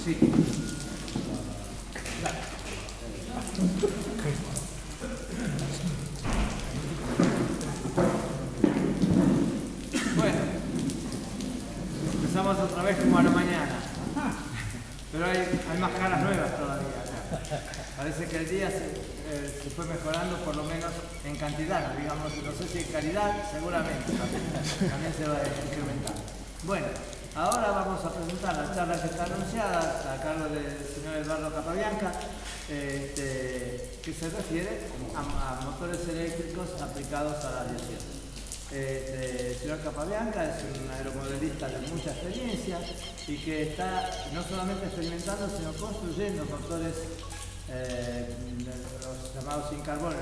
Sí. Bueno, empezamos otra vez como a la mañana. Pero hay más caras nuevas todavía acá. Parece que el día se fue mejorando, por lo menos en cantidad, digamos, no sé si en calidad, seguramente también se va a incrementar. Bueno, ahora vamos a presentar la charla que está anunciada a cargo del señor Eduardo Capabianca, que se refiere a motores eléctricos aplicados a la aviación. El señor Capabianca es un aeromodelista de mucha experiencia y que está no solamente experimentando, sino construyendo motores, los llamados sin carbono,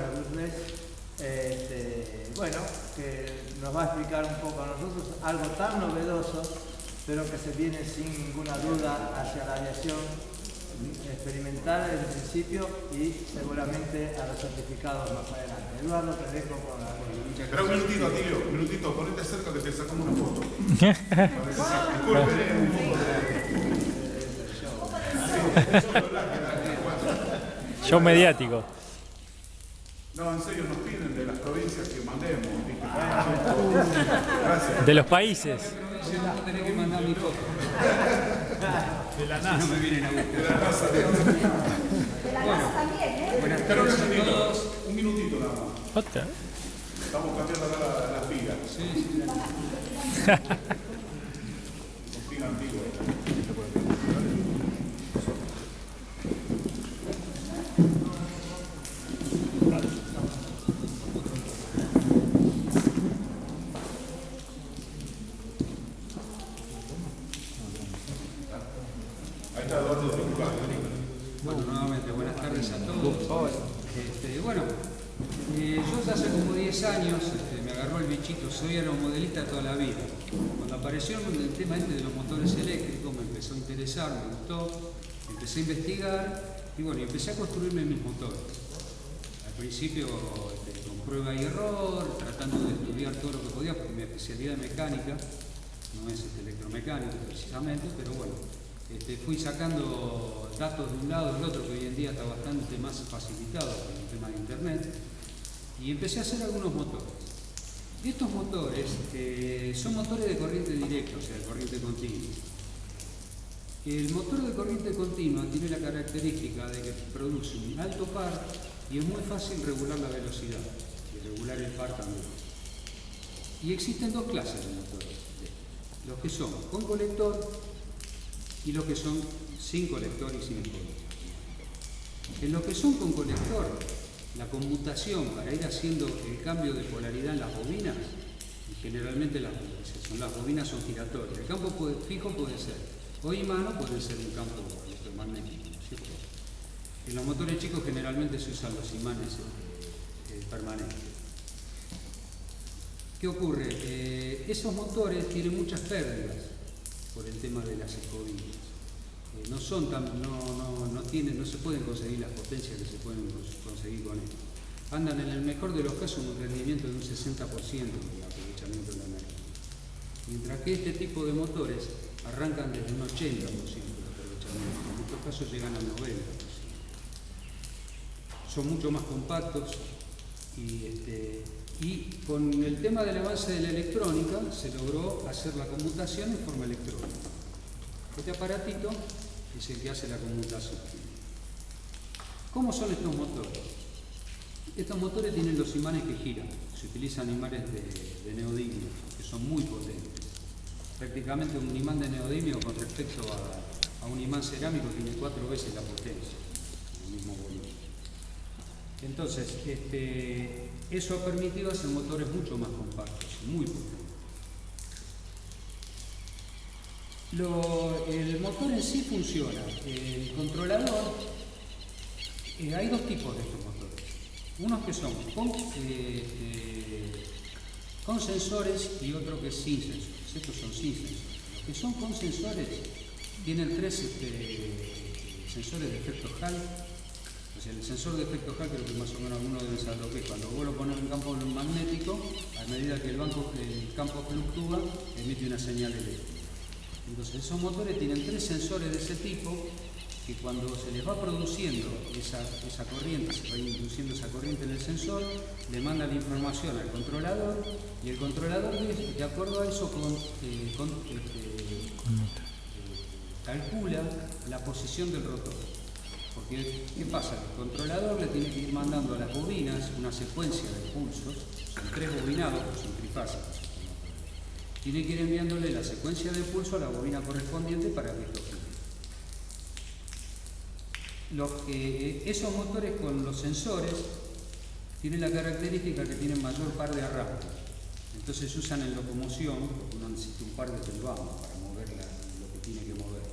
bueno, que nos va a explicar un poco a nosotros algo tan novedoso, pero que se viene sin ninguna duda hacia la aviación experimental en principio y seguramente a los certificados más adelante. Eduardo, te dejo con la... Espera un minutito, Atilio, un minutito, ponete cerca que te sacamos una foto. Disculpen, un poco de... Show mediático. No, en serio, nos piden de las provincias que mandemos, ¿viste? Gracias. De los países. Si no, tenés que mandar mi foto. De la Si no me vienen a buscar. De la raza de... De la NASA también, ¿eh? Buenas tardes a todos. Un minutito nada más. Otra. Estamos cambiando acá la fila. Sí. Con fila antigua. Ahí está Eduardo de Portugal. Bueno, nuevamente, buenas tardes a todos. Bueno, yo ya hace como 10 años me agarró el bichito, soy aeromodelista toda la vida. Cuando apareció el tema de los motores eléctricos me empezó a interesar, me gustó, empecé a investigar y bueno, empecé a construirme mis motores. Al principio con prueba y error, tratando de estudiar todo lo que podía, porque mi especialidad es mecánica, no es electromecánica precisamente, pero bueno. Fui sacando datos de un lado del otro, que hoy en día está bastante más facilitado con el tema de internet, y empecé a hacer algunos motores. Estos motores son motores de corriente directa, o sea, de corriente continua. El motor de corriente continua tiene la característica de que produce un alto par y es muy fácil regular la velocidad y regular el par también. Y existen dos clases de motores, los que son con colector y los que son sin colector y sin colector. En los que son con colector, la conmutación para ir haciendo el cambio de polaridad en las bobinas, y generalmente las bobinas son giratorias. El campo fijo puede ser, o imán, puede ser un campo electromagnético, ¿cierto? En los motores chicos generalmente se usan los imanes permanentes. ¿Qué ocurre? Esos motores tienen muchas pérdidas por el tema de las escobillas. No se pueden conseguir las potencias que se pueden conseguir con esto. Andan en el mejor de los casos en un rendimiento de un 60% de aprovechamiento de la energía. Mientras que este tipo de motores arrancan desde un 80% de aprovechamiento. En estos casos llegan al 90%. Son mucho más compactos y con el tema del avance de la electrónica se logró hacer la conmutación en forma electrónica. Este aparatito es el que hace la conmutación. ¿Cómo son estos motores? Estos motores tienen los imanes que giran. Se utilizan imanes de neodimio, que son muy potentes. Prácticamente un imán de neodimio con respecto a un imán cerámico tiene 4 veces la potencia, el mismo volumen. Entonces, eso ha permitido hacer motores mucho más compactos, muy potentes. El motor en sí funciona. El controlador, hay dos tipos de estos motores. Unos que son con sensores y otros que sin sensores. Estos son sin sensores. Los que son con sensores tienen 3 sensores de efecto Hall. O sea, el sensor de efecto Hall, creo que más o menos algunos deben saber lo que es. Cuando vos lo pones en un campo magnético, a medida que el campo fluctúa, emite una señal eléctrica. Entonces esos motores tienen 3 sensores de ese tipo que cuando se les va produciendo esa corriente, se va induciendo esa corriente en el sensor, le manda la información al controlador y el controlador de acuerdo a eso calcula la posición del rotor. Porque, ¿qué pasa? El controlador le tiene que ir mandando a las bobinas una secuencia de pulsos, son 3 bobinados, que son trifásicos. Tiene que ir enviándole la secuencia de pulso a la bobina correspondiente para que esto gire. Esos motores con los sensores tienen la característica que tienen mayor par de arrastre. Entonces se usan en locomoción, porque uno necesita un par de pelvamos para mover lo que tiene que mover.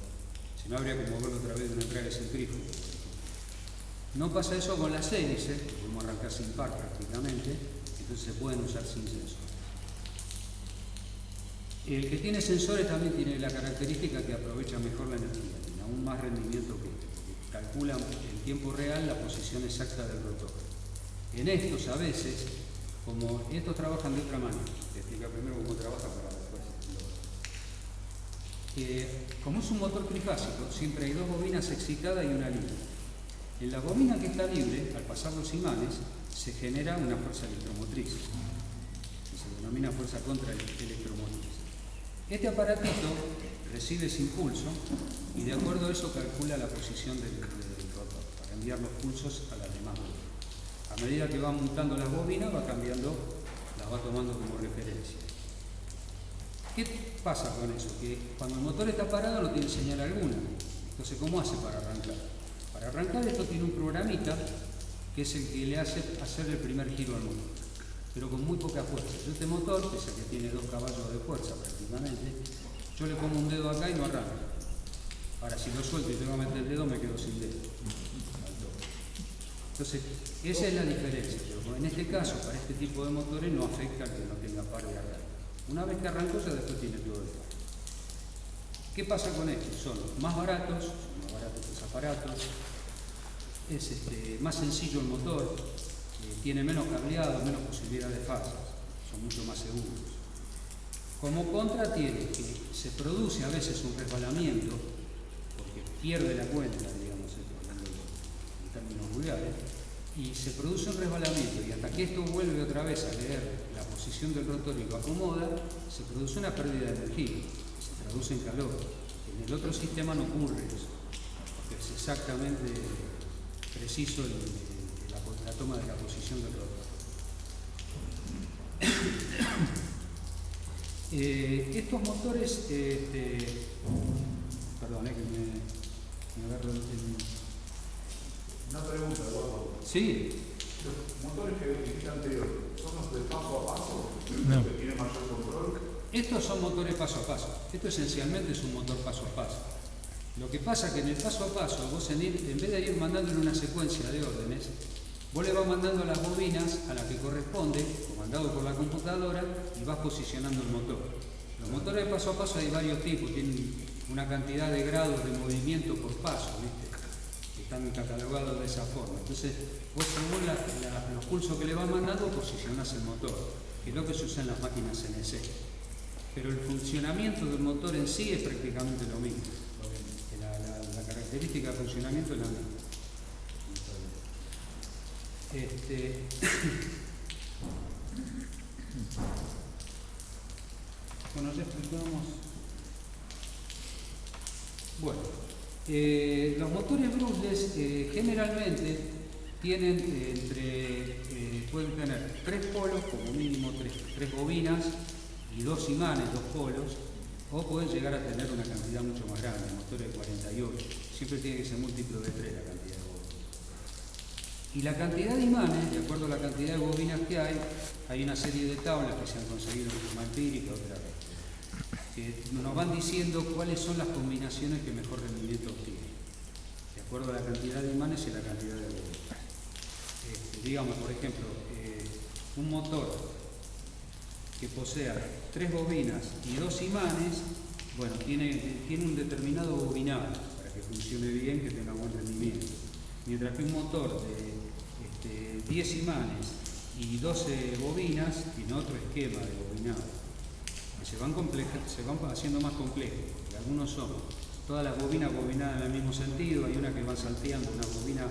Si no, habría que moverlo otra vez de una entrada de centrífugo. No pasa eso con las hélices, que podemos arrancar sin par prácticamente, entonces se pueden usar sin sensor. El que tiene sensores también tiene la característica que aprovecha mejor la energía, tiene aún más rendimiento que calcula en tiempo real la posición exacta del rotor. En estos a veces, como estos trabajan de otra manera, te explico primero cómo trabaja para después. Como es un motor trifásico, siempre hay 2 bobinas excitadas y una libre. En la bobina que está libre, al pasar los imanes, se genera una fuerza electromotriz, que se denomina fuerza contraelectromotriz. Este aparatito recibe ese impulso y de acuerdo a eso calcula la posición del rotor para enviar los pulsos a las demás bobinas. A medida que va montando las bobinas, va cambiando, las va tomando como referencia. ¿Qué pasa con eso? Que cuando el motor está parado no tiene señal alguna. Entonces, ¿cómo hace para arrancar? Para arrancar esto tiene un programita que es el que le hace hacer el primer giro al motor, pero con muy poca fuerza. Yo este motor, pese a que tiene 2 caballos de fuerza prácticamente, yo le pongo un dedo acá y no arranca. Ahora, si lo suelto y tengo que meter el dedo, me quedo sin dedo. Entonces, esa es la diferencia. Pero en este caso, para este tipo de motores, no afecta que no tenga par de arranque. Una vez que arrancó, ya después tiene todo el par. ¿Qué pasa con estos? Son más baratos los aparatos, es más sencillo el motor, tiene menos cableado, menos posibilidad de fallas, son mucho más seguros. Como contra tiene que se produce a veces un resbalamiento, porque pierde la cuenta, digamos, hablando en términos vulgares, y se produce un resbalamiento, y hasta que esto vuelve otra vez a leer la posición del rotor y lo acomoda, se produce una pérdida de energía, que se traduce en calor. En el otro sistema no ocurre eso, porque es exactamente preciso la toma de la posición del rotor. Estos motores, perdón, que me agarro el... Una pregunta, Eduardo. Sí. Los motores que dijiste anterior, ¿son los de paso a paso? No. ¿Los que tienen mayor control? Estos son motores paso a paso. Esto esencialmente es un motor paso a paso. Lo que pasa es que en el paso a paso, vos en vez de ir mandándole una secuencia de órdenes, vos le vas mandando las bobinas a la que corresponde, comandado por la computadora, y vas posicionando el motor. Los motores de paso a paso hay varios tipos, tienen una cantidad de grados de movimiento por paso, ¿viste? Que están catalogados de esa forma. Entonces, vos según los pulsos que le vas mandando, posicionás el motor, que es lo que se usa en las máquinas CNC. Pero el funcionamiento del motor en sí es prácticamente lo mismo. La característica de funcionamiento es la misma. Bueno, ya explicamos. Bueno, los motores brushless generalmente tienen pueden tener 3 polos, como mínimo 3 bobinas y 2 imanes, 2 polos, o pueden llegar a tener una cantidad mucho más grande, motores de 48. Siempre tiene que ser múltiplo de 3 la cantidad de bobinas. Y la cantidad de imanes, de acuerdo a la cantidad de bobinas que hay una serie de tablas que se han conseguido en forma empírica, que nos van diciendo cuáles son las combinaciones que mejor rendimiento obtienen, de acuerdo a la cantidad de imanes y la cantidad de bobinas. Digamos, por ejemplo, un motor que posea 3 bobinas y 2 imanes, bueno, tiene un determinado bobinado para que funcione bien, que tenga buen rendimiento. Mientras que un motor de 10 imanes y 12 bobinas tiene otro esquema de bobinado. que se van haciendo más complejos. Y algunos son todas las bobinas bobinadas en el mismo sentido, hay una que va salteando una bobina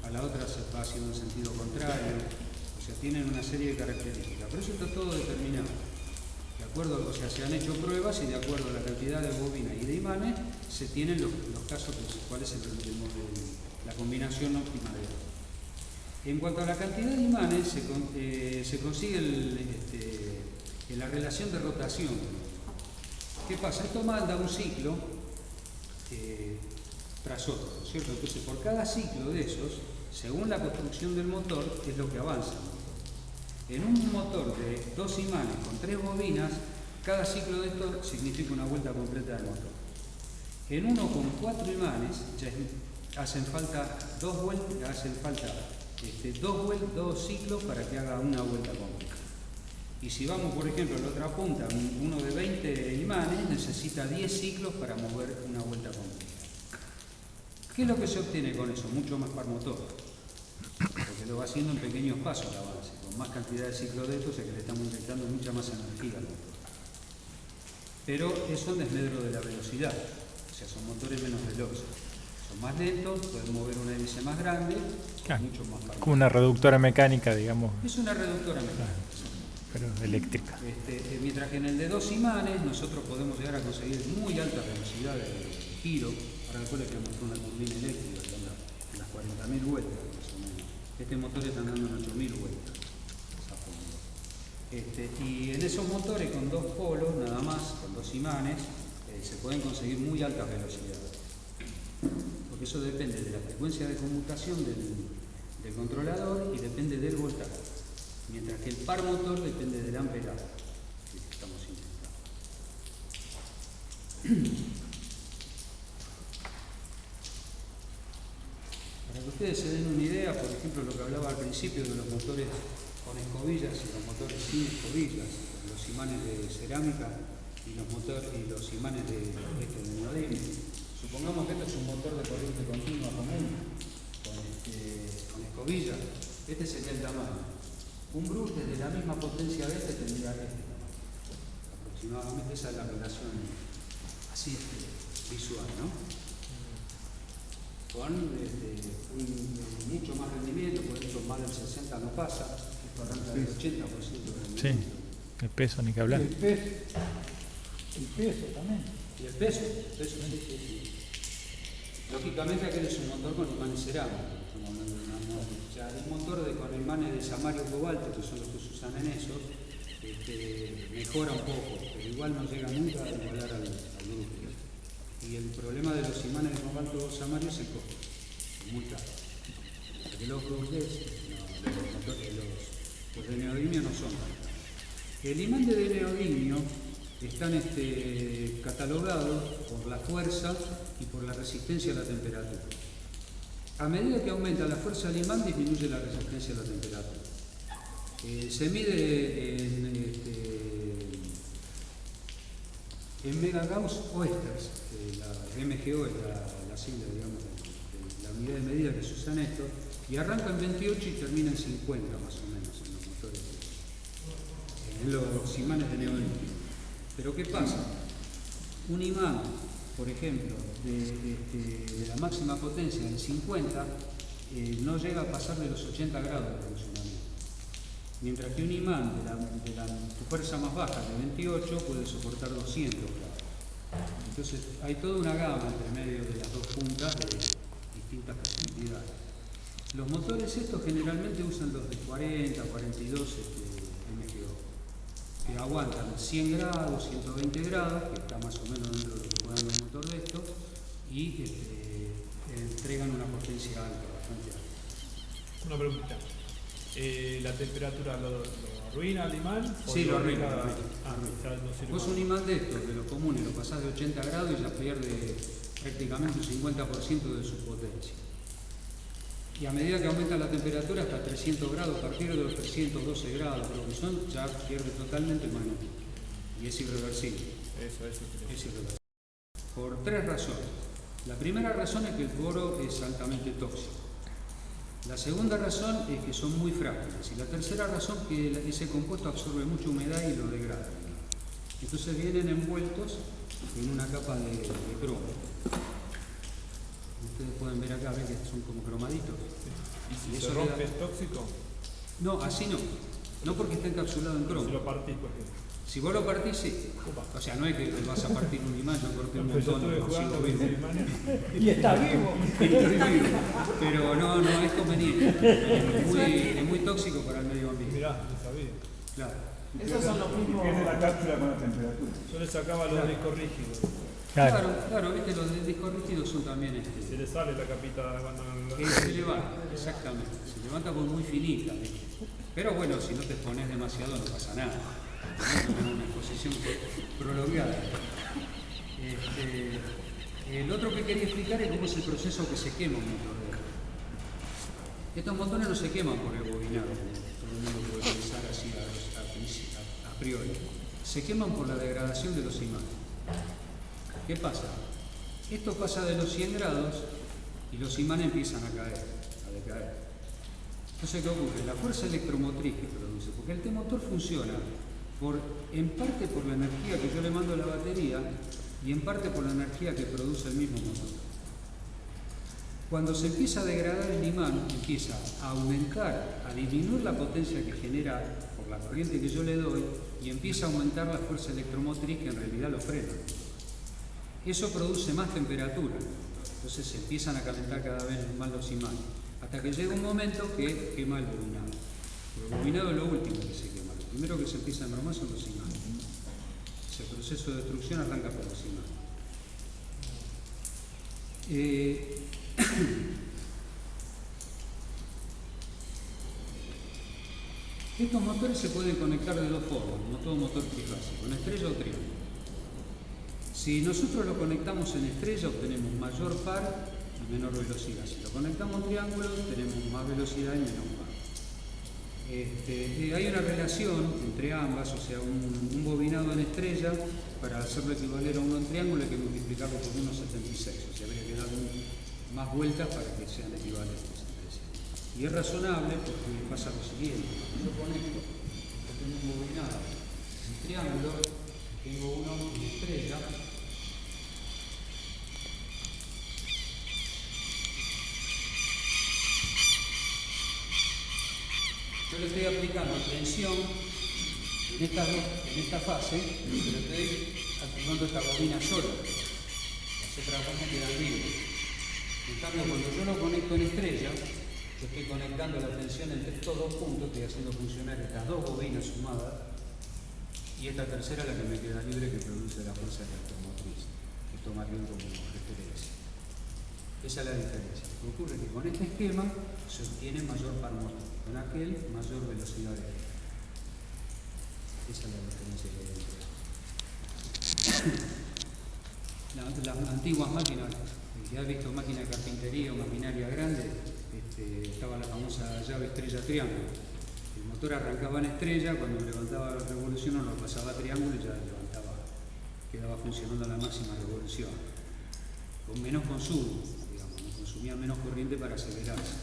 a la otra, se va haciendo en sentido contrario, o sea, tienen una serie de características. Pero eso está todo determinado. De acuerdo, o sea, se han hecho pruebas y de acuerdo a la cantidad de bobinas y de imanes se tienen los casos cuál es la combinación óptima de ellos. En cuanto a la cantidad de imanes, se consigue la relación de rotación. ¿Qué pasa? Esto manda un ciclo tras otro, ¿cierto? Entonces, por cada ciclo de esos, según la construcción del motor, es lo que avanza. En un motor de 2 imanes con 3 bobinas, cada ciclo de esto significa una vuelta completa del motor. En uno con 4 imanes, ya hacen falta 2 vueltas, dos ciclos para que haga una vuelta completa. Y si vamos, por ejemplo, a la otra punta, uno de 20 imanes necesita 10 ciclos para mover una vuelta completa. ¿Qué es lo que se obtiene con eso? Mucho más par motor. Porque lo va haciendo en pequeños pasos el avance. Con más cantidad de ciclos de estos, es que le estamos inyectando mucha más energía al motor. Pero eso en desmedro de la velocidad. O sea, son motores menos veloces. Son más lentos, pueden mover una hélice más grande, mucho más par motor. Como una reductora mecánica, digamos. Es una reductora mecánica. Pero eléctrica. Mientras que en el de 2 imanes nosotros podemos llegar a conseguir muy alta velocidad de giro. Ahora después le queremos hacer una turbina eléctrica que anda en las 40.000 vueltas más o menos. Este motor está andando en 8.000 vueltas a fondo. Y en esos motores con 2 polos nada más, con 2 imanes, se pueden conseguir muy altas velocidades. Porque eso depende de la frecuencia de conmutación del controlador y depende del voltaje. Mientras que el par motor depende del amperaje que estamos intentando. Para que ustedes se den una idea, por ejemplo, lo que hablaba al principio de los motores con escobillas y los motores sin escobillas, los imanes de cerámica y los imanes de neodimio. Supongamos que este es un motor de corriente continua común con escobillas. Este sería el tamaño. Un Bruce de la misma potencia de este tendría aproximadamente, esa es la relación así visual, ¿no? Con mucho más rendimiento, por eso más del 60 no pasa, esto arranca del 80% de rendimiento. Sí, el peso ni que hablar. Y el peso también. Y el peso, sí. Lógicamente aquel es un motor con imanes cerámicos. O sea, el motor con imanes de samario cobalto, que son los que se usan en eso, mejora un poco, pero igual no llega nunca a igualar al grupo. Y el problema de los imanes de cobalto samario es el costo, es muy caro. Porque los grupos, los de neodimio no son tan caros. El imán de neodimio están catalogados por la fuerza y por la resistencia a la temperatura. A medida que aumenta la fuerza del imán, disminuye la resistencia a la temperatura. Se mide en megagauss oesters, la MGO es la sigla, digamos, de la unidad de medida que se usa en esto, y arranca en 28 y termina en 50 más o menos en los motores, en los imanes de neodimio. Pero ¿qué pasa? Un imán, por ejemplo, de la máxima potencia en 50, no llega a pasar de los 80 grados de funcionamiento. Mientras que un imán de la fuerza más baja, de 28, puede soportar 200 grados. Entonces hay toda una gama entre medio de las dos puntas de distintas posibilidades. Los motores estos generalmente usan los de 40, 42 MGO, que aguantan 100 grados, 120 grados, que está más o menos dentro de lo que puede dar un motor de estos, y entregan una potencia alta, bastante alta. Una pregunta. ¿La temperatura lo arruina al imán? Sí, lo arruina. Vos Un imán de estos, de los comunes, lo pasás de 80 grados y ya pierde prácticamente un 50% de su potencia. Y a medida que aumenta la temperatura hasta 300 grados, a partir de los 312 grados, lo que son, ya pierde totalmente el magnetismo. Y es irreversible. Eso. Es irreversible. Por 3 razones. La primera razón es que el boro es altamente tóxico. La segunda razón es que son muy frágiles. Y la tercera razón es que ese compuesto absorbe mucha humedad y lo degrada. Entonces vienen envueltos en una capa de cromo. Ustedes pueden ver acá, ven que son como cromaditos. ¿Y si Y se eso rompe le da- es tóxico? No, así no. No porque está encapsulado en cromo. Si lo partís, por ejemplo. Si vos lo partís, sí. O sea, no es que te vas a partir un imán, yo corté un Pues yo montón. estuve con jugando 5 con virus. imanes. Y está vivo. Pero no es conveniente. Es muy tóxico para el medio ambiente. Mirá, no sabía. Claro. Esos son los mismos. Pierde la cápsula con la temperatura. Yo le sacaba los discos rígidos. Claro, viste, los discos rígidos son también Se le sale la capita cuando que se levanta, exactamente. Se levanta por muy finita, ¿viste? Pero bueno, si no te expones demasiado no pasa nada. No una exposición prolongada. El otro que quería explicar es cómo es el proceso que se quema un motor de aire. Estos motores no se queman por el bobinado, como todo el mundo puede pensar así a priori. Se queman por la degradación de los imanes. ¿Qué pasa? Esto pasa de los 100 grados y los imanes empiezan a caer, a decaer. Entonces, ¿qué ocurre? La fuerza electromotriz que produce, porque el T-motor funciona en parte por la energía que yo le mando a la batería y en parte por la energía que produce el mismo motor. Cuando se empieza a degradar el imán, empieza a aumentar, a disminuir la potencia que genera por la corriente que yo le doy y empieza a aumentar la fuerza electromotriz que en realidad lo frena. Eso produce más temperatura, entonces se empiezan a calentar cada vez más los imanes, hasta que llega un momento que quema el bobinado. El bobinado es lo último que se quema, lo primero que se empieza a enromar son los imanes. Ese proceso de destrucción arranca por los imanes. Estos motores se pueden conectar de dos formas, como todo motor trifásico, en estrella o triángulo. Si nosotros lo conectamos en estrella obtenemos mayor par y menor velocidad. Si lo conectamos en triángulo tenemos más velocidad y menos par. Hay una relación entre ambas, o sea, un bobinado en estrella, para hacerlo equivaler a uno en triángulo hay que multiplicarlo por 1,76, o sea, habría que dar más vueltas para que sean equivalentes entre sí. Y es razonable porque pasa lo siguiente: cuando yo conecto, yo tengo un bobinado en triángulo, tengo uno en estrella. Yo le estoy aplicando tensión en esta fase, pero estoy activando esta bobina sola. Las otras fases quedan libres. En cambio, cuando yo lo conecto en estrella, yo estoy conectando la tensión entre estos dos puntos, estoy haciendo funcionar estas dos bobinas sumadas, y esta tercera la que me queda libre, que produce la fuerza electromotriz, que toma bien como referencia. Esa es la diferencia. Lo que ocurre es que con este esquema se obtiene mayor par motor, con aquel mayor velocidad de aire. Esa es la diferencia que hay entre las antiguas máquinas, si has visto máquinas de carpintería o maquinaria grande, estaba la famosa llave estrella triángulo. El motor arrancaba en estrella, cuando levantaba la revolución no lo pasaba a triángulo y ya levantaba, quedaba funcionando a la máxima revolución, con menos consumo. Consumía menos corriente para acelerarse.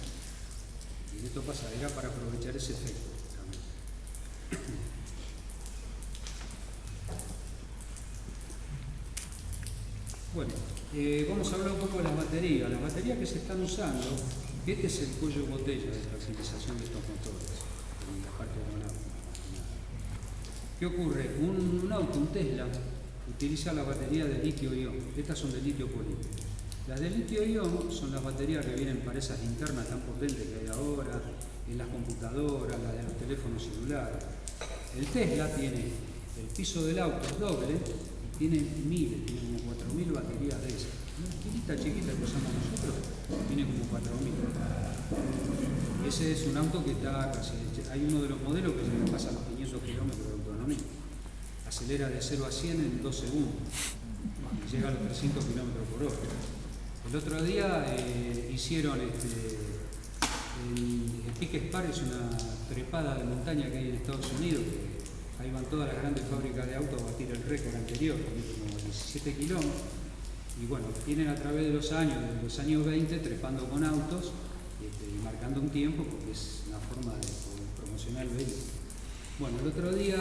Y esto pasa, era para aprovechar ese efecto también. Bueno, vamos a hablar un poco de las baterías. Las baterías que se están usando, este es el cuello de botella de la utilización de estos motores, en la parte aeronáutica. ¿Qué ocurre? Un auto, un Tesla, utiliza la batería de litio-ion. Estas son de litio polímero. Las de litio-ion son las baterías que vienen para esas linternas tan potentes que hay ahora, en las computadoras, las de los teléfonos celulares. El Tesla tiene, el piso del auto es doble y tiene miles, tiene como 4.000 baterías de esas. Una chiquita que usamos nosotros tiene como 4.000. Ese es un auto que está casi, hay uno de los modelos que se pasa los 500 kilómetros de autonomía. Acelera de 0 a 100 en 2 segundos y llega a los 300 kilómetros por hora. El otro día hicieron el Peak Spar, es una trepada de montaña que hay en Estados Unidos, que ahí van todas las grandes fábricas de autos a batir el récord anterior, como 17 kilómetros. Y bueno, tienen a través de los años, desde los años 20, trepando con autos y marcando un tiempo, porque es una forma de promocionar el vehículo. Bueno, el otro día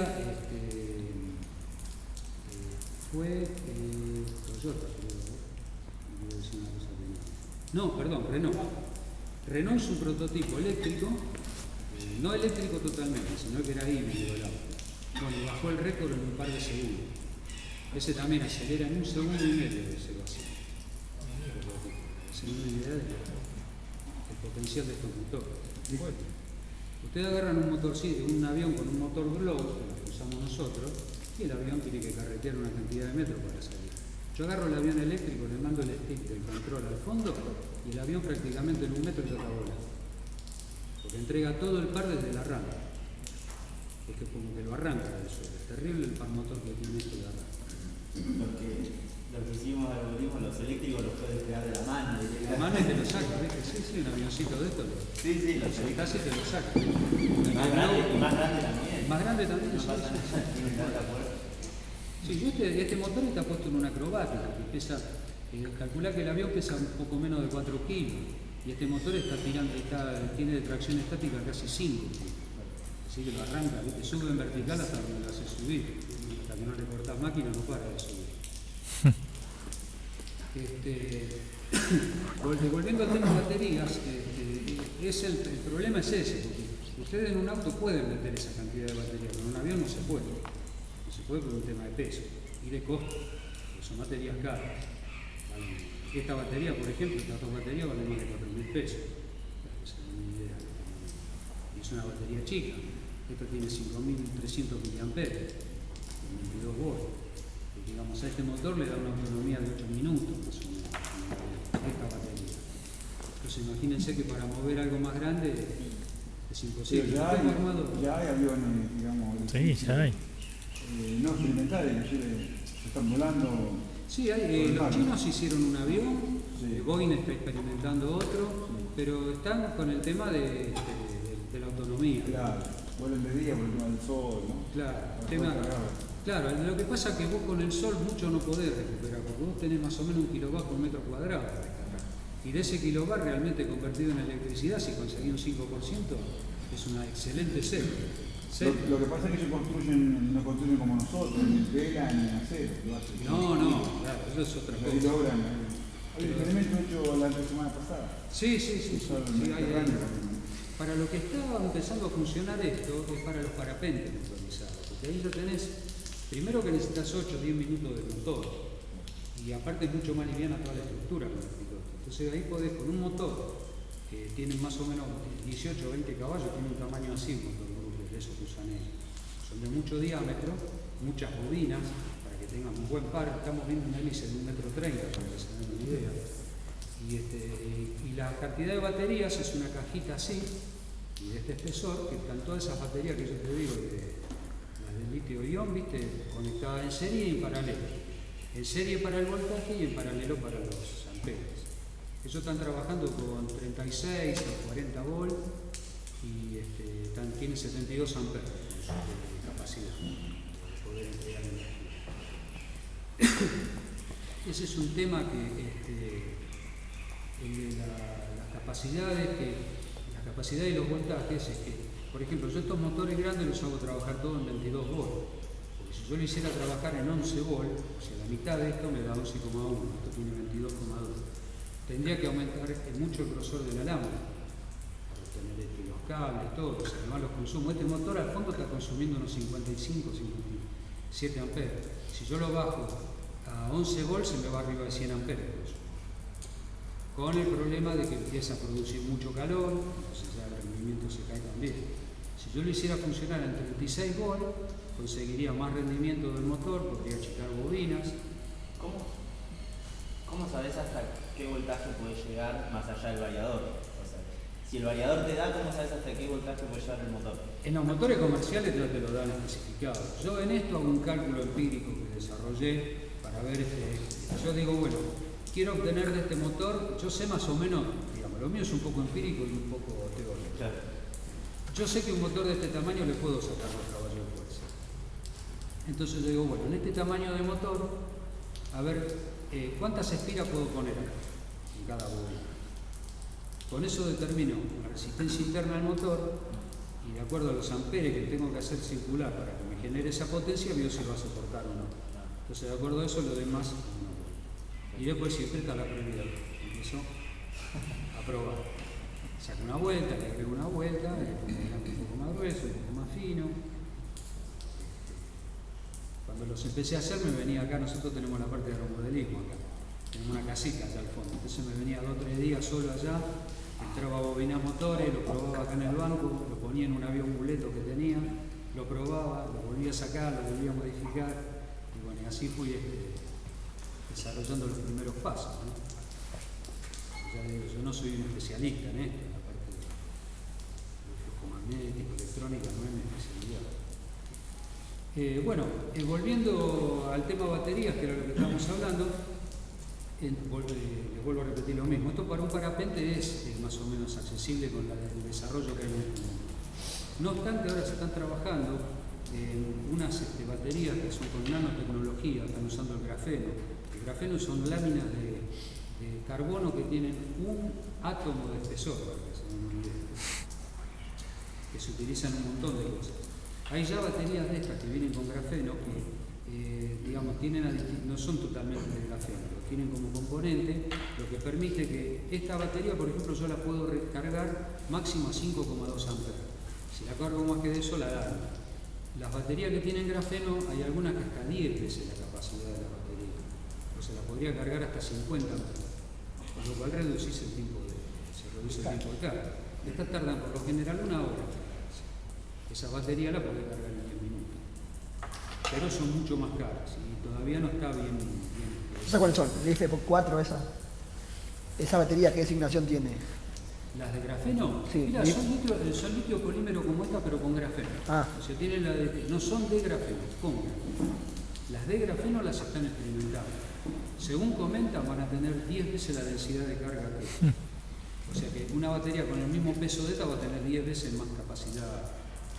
fue Toyota, creo. Voy a decir una cosa que no. No, perdón, Renault. Renault es un prototipo eléctrico, no eléctrico totalmente, sino que era híbrido el auto. Bueno, bajó el récord en un par de segundos. Ese también acelera en 1,5 segundos de 0 a 100. Se da una idea del potencial de estos motores. Ustedes agarran un motorcito, un avión con un motor Glow, que lo usamos nosotros, y el avión tiene que carretear una cantidad de metros para salir. Yo agarro el avión eléctrico, le mando el stick del control al fondo y el avión prácticamente en 1 metro ya está volando. Porque entrega todo el par desde la arranque. Es que como que lo arranca del suelo. Es terrible el par motor que tiene esto de arranque. Lo que hicimos al algoritmo, los eléctricos los puedes pegar de la mano. La mano y te lo saca, ¿viste? Sí, un avioncito de estos. Sí, Lo soltás y te lo saca. Más grande también. Más grande también, No sí, pasa sí, nada, tiene tanta fuerza. Sí, este motor está puesto en una acrobática que pesa, calcula que el avión pesa un poco menos de 4 kilos y este motor tiene de tracción estática casi 5 kilos. Así que lo arranca, ¿viste? Sube en vertical hasta donde lo hace subir. Hasta que no le cortás máquina no para de subir. Volviendo al tema de baterías, el problema es ese, porque ustedes en un auto pueden meter esa cantidad de baterías, pero en un avión no se puede. No se puede por un tema de peso y de costo, porque son baterías caras. Esta batería, por ejemplo, estas dos baterías valen más de 4.000 pesos, para que se den una idea. Y es una batería chica. Esto tiene 5.300 mAh, con 22 volts. Y digamos, a este motor le da una autonomía de 8 minutos, más o menos, esta batería. Entonces imagínense que para mover algo más grande es imposible. Ya hay aviones, digamos, Sí, ya hay. no experimentales, inclusive se están volando. Sí, los chinos hicieron un avión, Sí. Boeing está experimentando otro, pero están con el tema de la autonomía. Claro, vuelan de día por el tema del sol, ¿no? Claro, lo que pasa es que vos con el sol mucho no podés recuperar, porque vos tenés más o menos 1 kilowatt por metro cuadrado para descargar. Y de ese kilowatt realmente convertido en electricidad, si conseguís un 5%, es una excelente serie. Lo que pasa es que ellos no construyen como nosotros, ni vela ni acero. No, claro, eso es otra Ahí cosa. logran. Hay un experimento hecho la semana pasada. Sí, Mediterráneo, hay. Para lo que está empezando a funcionar esto es para los parapentes motorizados, porque ahí lo tenés, primero que necesitas 8 o 10 minutos de motor, y aparte es mucho más liviana toda la estructura con el piloto. Entonces ahí podés, con un motor que tiene más o menos 18 o 20 caballos, tiene un tamaño así, un motor Brugger, de esos que usan ellos. Son de mucho diámetro, muchas bobinas, para que tengan un buen par. Estamos viendo una hélice de 1,30 m, para que se den una idea. Y la cantidad de baterías es una cajita así, y de este espesor, que están todas esas baterías que yo te digo, las de litio-ion, ¿viste? Conectadas en serie y en paralelo. En serie para el voltaje y en paralelo para los amperes. Ellos están trabajando con 36 o 40 volts y tienen 72 amperes de capacidad para poder entregar energía. Ese es un tema que las capacidades y los voltajes es que, por ejemplo, yo estos motores grandes los hago trabajar todos en 22 volts. Porque si yo lo hiciera trabajar en 11 volts, o sea, la mitad de esto me da 11,1, esto tiene 22,2. Tendría que aumentar mucho el grosor del alambre para obtener los cables, todo, además los consumos. Este motor al fondo está consumiendo unos 55, 57 amperes. Si yo lo bajo a 11 volts se me va arriba de 100 amperes. Con el problema de que empieza a producir mucho calor, entonces ya el rendimiento se cae también. Si yo lo hiciera funcionar en 36 volts, conseguiría más rendimiento del motor, podría achicar bobinas. ¿Cómo sabes hasta qué voltaje puede llegar más allá del variador? O sea, si el variador te da, ¿cómo sabes hasta qué voltaje puede llegar el motor? En los motores comerciales no te lo dan especificado. Yo en esto hago un cálculo empírico que desarrollé para ver, yo digo, bueno, quiero obtener de este motor, yo sé más o menos, digamos, lo mío es un poco empírico y un poco teórico. Claro. Yo sé que un motor de este tamaño le puedo sacar 2 caballos de fuerza. Entonces yo digo, bueno, en este tamaño de motor, a ver, ¿cuántas espiras puedo poner acá en cada bobina? Con eso determino la resistencia interna al motor y de acuerdo a los amperes que tengo que hacer circular para que me genere esa potencia, veo si va a soportar o no. Entonces, de acuerdo a eso, lo demás. Y después siempre está la prioridad. Empezó a probar. Saco una vuelta, le agrego una vuelta, le pongo un poco más grueso, un poco más fino. Cuando los empecé a hacer, me venía acá, nosotros tenemos la parte de aeromodelismo acá. Tenemos una casita allá al fondo. Entonces me venía 2 o 3 días solo allá, entraba a bobinar motores, lo probaba acá en el banco, lo ponía en un avión muleto que tenía, lo probaba, lo volvía a sacar, lo volvía a modificar. Y bueno, y así fui desarrollando los primeros pasos, ¿no? Ya digo, yo no soy un especialista en esto, en la parte de flujo magnético, electrónica, no es mi especialidad. Volviendo al tema baterías, que era lo que estábamos hablando, les vuelvo a repetir lo mismo. Esto para un parapente es más o menos accesible con el desarrollo que hay en este mundo. No obstante, ahora se están trabajando unas baterías que son con nanotecnología, están usando el grafeno. El grafeno son láminas de carbono que tienen un átomo de espesor, para que se den una idea, que se utilizan en un montón de cosas. Hay ya baterías de estas que vienen con grafeno que, digamos, no son totalmente de grafeno, lo tienen como componente, lo que permite que esta batería, por ejemplo, yo la puedo recargar máximo a 5,2 amperes. Si la cargo más que de eso, la daño. Las baterías que tienen grafeno, hay algunas que hasta 10 veces la capacidad de la batería. O sea, la podría cargar hasta 50 amperes. Con lo cual se reduce el tiempo de carga. Estas tardan por lo general 1 hora en cargarse. Esa batería la podés cargar en 10 minutos. Pero son mucho más caras y todavía no está bien. ¿Esas cuáles son? ¿El IF4 esa? ¿Esa batería qué designación tiene? ¿Las de grafeno? Sí. Mira, son litio polímero como esta, pero con grafeno. O sea, tienen no son de grafeno, con grafeno. Las de grafeno las están experimentando. Según comentan, van a tener 10 veces la densidad de carga que esta. O sea que una batería con el mismo peso de esta va a tener 10 veces más capacidad,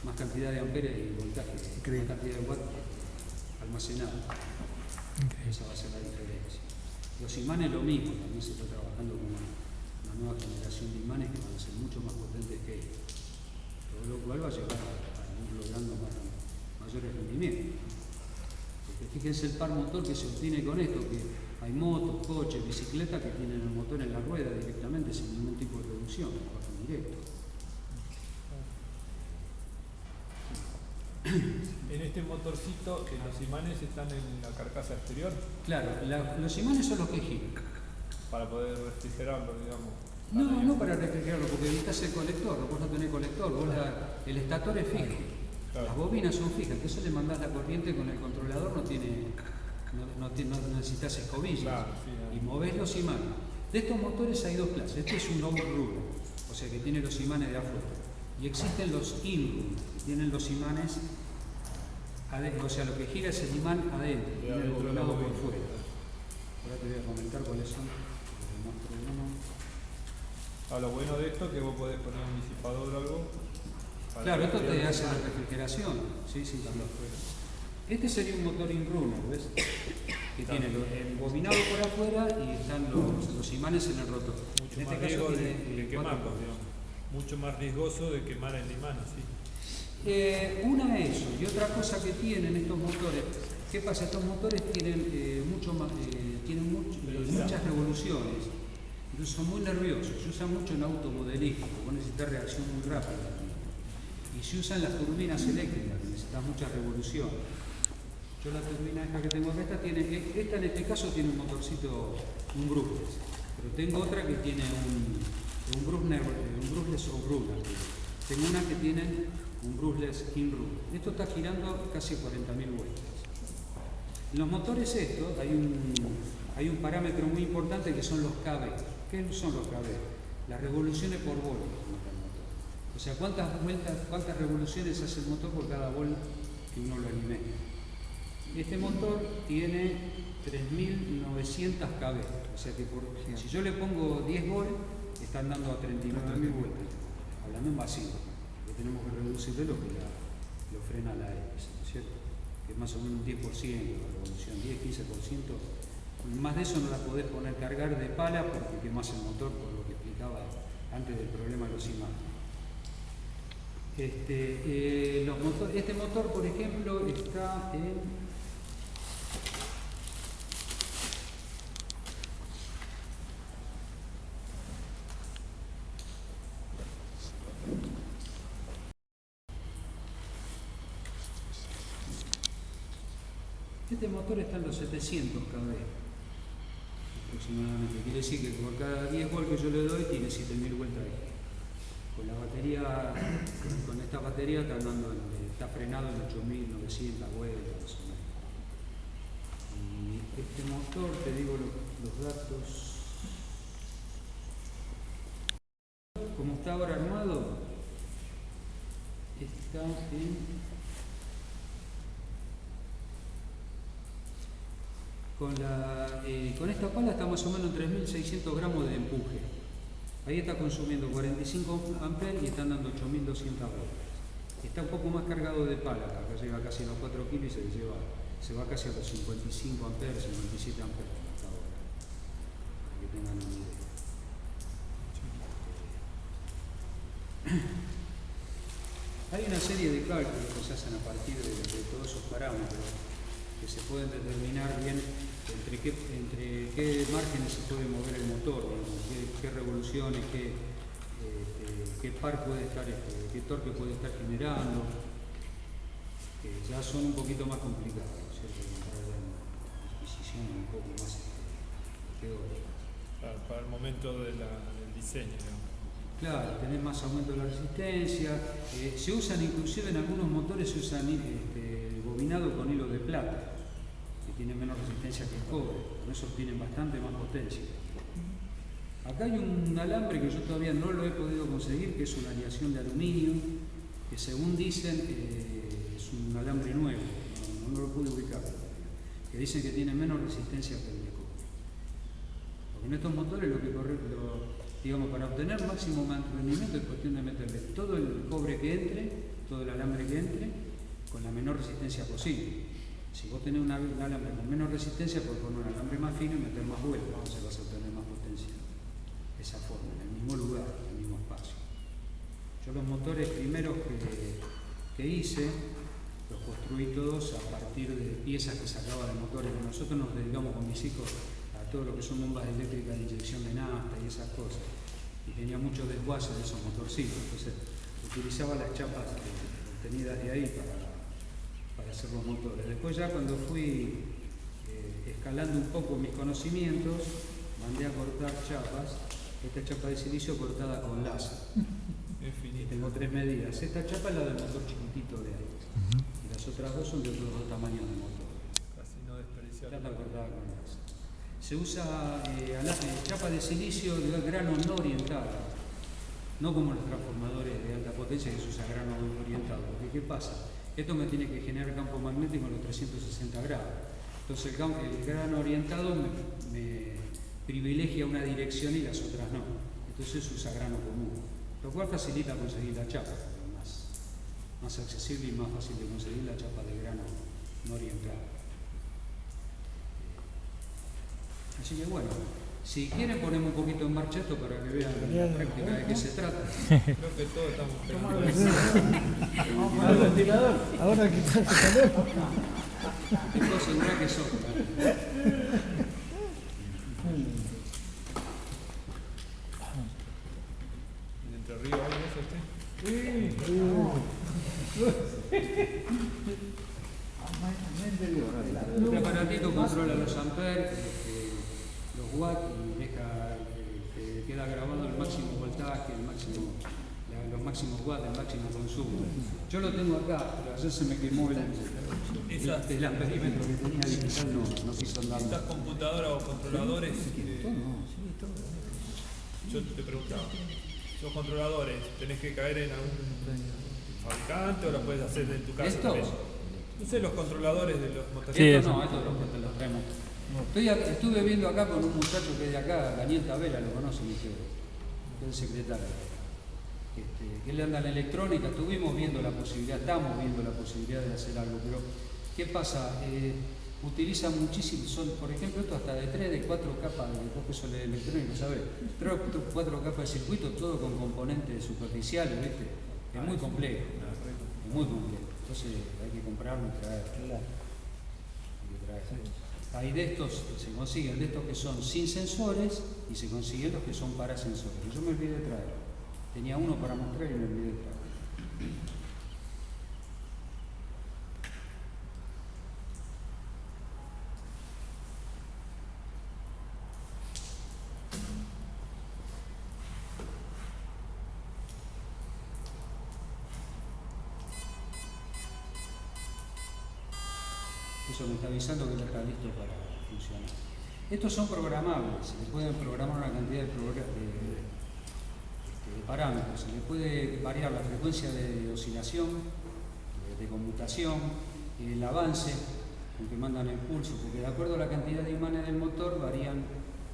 más cantidad de amperes y voltaje, más cantidad de watts almacenado. Esa va a ser la diferencia. Los imanes lo mismo, también se está trabajando con una nueva generación de imanes que van a ser mucho más potentes que estos. Todo lo cual va a llevar a ir logrando mayores rendimientos. Porque fíjense el par motor que se obtiene con esto, que hay motos, coches, bicicletas que tienen el motor en la rueda directamente sin ningún tipo de reducción, trabajan directo. En este motorcito, los imanes están en la carcasa exterior. Claro, los imanes son los que giran. Para poder refrigerarlo, digamos. No para refrigerarlo, porque necesitas el colector, vos no tenés colector, el estator es fijo. Claro. Las bobinas son fijas, entonces le mandás la corriente con el controlador, no necesitas escobillas. Claro, sí, y movés los imanes. De estos motores hay 2 clases. Este es un overrule, o sea que tiene los imanes de afuera. Y existen los in-rule, que tienen los imanes adentro, o sea, lo que gira es el imán adentro, tiene el bobinado por fuera. Ahora te voy a comentar cuáles son. Lo bueno de esto es que vos podés poner un disipador o algo. Claro, esto te hace la refrigeración. Sí, también. Este sería un motor in-runner, ¿ves? Que tiene el bobinado por afuera y están los imanes en el rotor. Mucho más riesgo de quemarlo, digamos. Mucho más riesgoso de quemar el imán, así. Una es eso, y otra cosa que tienen estos motores, ¿qué pasa? Estos motores tienen muchas revoluciones, entonces son muy nerviosos, se usan mucho en automodelismo, vos necesitas reacción muy rápida, y se usan las turbinas eléctricas, que necesitan muchas revoluciones. Yo la turbina esta que tengo acá, esta en este caso tiene un motorcito, un brushless, pero tengo otra que tiene un brushless o brushless. Tengo una que tiene un brushless in-rule. Esto está girando casi 40.000 vueltas. En los motores estos hay un parámetro muy importante que son los KB. ¿Qué son los KB? Las revoluciones por volt. O sea, cuántas revoluciones hace el motor por cada volt que uno lo alimenta. Este motor tiene 3.900 KB. O sea que si yo le pongo 10 volt, están dando a 39.000 vueltas. Hablando en vacío. Tenemos que reducirle lo que lo frena la X, ¿cierto? Que es más o menos un 10% la revolución, 10-15%. Más de eso no la podés poner cargar de pala porque quemás el motor, por lo que explicaba antes del problema de los imanes. Este motor, por ejemplo, está en Este motor está en los 700 kV aproximadamente. Quiere decir que por cada 10 volts que yo le doy tiene 7000 vueltas ahí. Con la batería, con esta batería está frenado en 8900 vueltas más o menos. Y este motor, te digo los datos. Como está ahora armado, está con esta pala está más o menos en 3600 gramos de empuje. Ahí está consumiendo 45 amperes y están dando 8200 volts. Está un poco más cargado de pala, acá llega casi a los 4 kilos y se va casi a los 55 amperes, 57 amperes hasta ahora, para que tengan una idea. Hay una serie de cálculos que se hacen a partir de todos esos parámetros que se pueden determinar bien entre qué márgenes se puede mover el motor, qué revoluciones, qué par puede estar, qué torque puede estar generando, que ya son un poquito más complicados, ¿cierto? Entrar en disquisiciones un poco más teóricas. Claro, para el momento del diseño, digamos. Claro, tenés más aumento de la resistencia. Se usan inclusive en algunos motores, se usan bobinado con hilo de plata, que tiene menos resistencia que el cobre, con eso tienen bastante más potencia. Acá hay un alambre que yo todavía no lo he podido conseguir, que es una aleación de aluminio, que según dicen es un alambre nuevo, no lo pude ubicar, que dicen que tiene menos resistencia que el de cobre. Porque en estos motores lo que digamos, para obtener máximo mantenimiento es cuestión de meterle todo el cobre que entre, todo el alambre que entre, con la menor resistencia posible. Si vos tenés un alambre con menos resistencia, podés poner un alambre más fino y meter más vueltas, entonces vas a obtener más potencia. De esa forma, en el mismo lugar, en el mismo espacio. Yo los motores primeros que hice, los construí todos a partir de piezas que sacaba de motores. Nosotros nos dedicamos con mis hijos a todo lo que son bombas eléctricas de inyección de nafta y esas cosas. Y tenía mucho desguace de esos motorcitos, entonces utilizaba las chapas obtenidas de ahí para hacer los motores. Después ya cuando fui escalando un poco mis conocimientos, mandé a cortar chapas. Esta chapa de silicio cortada con láser. Tengo 3 medidas. Esta chapa es la del motor chiquitito de ahí. Y las otras dos son de otros 2 tamaños de motor. Casi no desperdiciar. Chapa cortada con láser. Se usa chapa de silicio de grano no orientado, no como los transformadores de alta potencia que se usa grano orientado. Porque ¿qué pasa? Esto me tiene que generar campo magnético a los 360 grados. Entonces el grano orientado me privilegia una dirección y las otras no. Entonces se usa grano común, lo cual facilita conseguir la chapa, más accesible y más fácil de conseguir la chapa de grano no orientado. Así que bueno, si quieren ponemos un poquito en marcha esto para que vean la práctica de qué se trata. Creo que todos estamos esperando. Vamos al ventilador. Ahora quitarse el teléfono. Esto tendrá que soplar. ¿Entre Ríos hay eso usted? Este aparatito controla los amperes, los watts y queda grabado el máximo voltaje, los máximos watts, el máximo consumo. Yo lo tengo acá, pero ayer se me quemó el amperímetro que tenía digital, no quiso andar. ¿Estas computadoras o controladores? Yo te preguntaba, ¿los controladores tenés que caer en algún fabricante o lo puedes hacer en tu casa? ¿Estos? No sé, los controladores de los motores. Sí, Estos no, estos los traemos. Estuve viendo acá con un muchacho que es de acá, Daniel Tabela, lo conocen ustedes, que es el secretario. Que él anda en electrónica, estamos viendo la posibilidad de hacer algo, pero ¿qué pasa? Utiliza muchísimo, por ejemplo, esto hasta de 3, de 4 capas, de eso de electrónica, ¿sabes? 3 o 4 capas de circuito, todo con componentes superficiales, ¿viste? Es muy complejo, es muy complejo. Entonces hay que comprarlo y traerlo. Hay de estos, se consiguen de estos que son sin sensores y se consiguen los que son para sensores. Yo me olvidé de traer. Tenía uno para mostrar y me olvidé de traer. Eso me está avisando que ya está listo para funcionar. Estos son programables, se le pueden programar una cantidad de parámetros, se le puede variar la frecuencia de oscilación, de conmutación, el avance con que mandan el pulso, porque de acuerdo a la cantidad de imanes del motor varían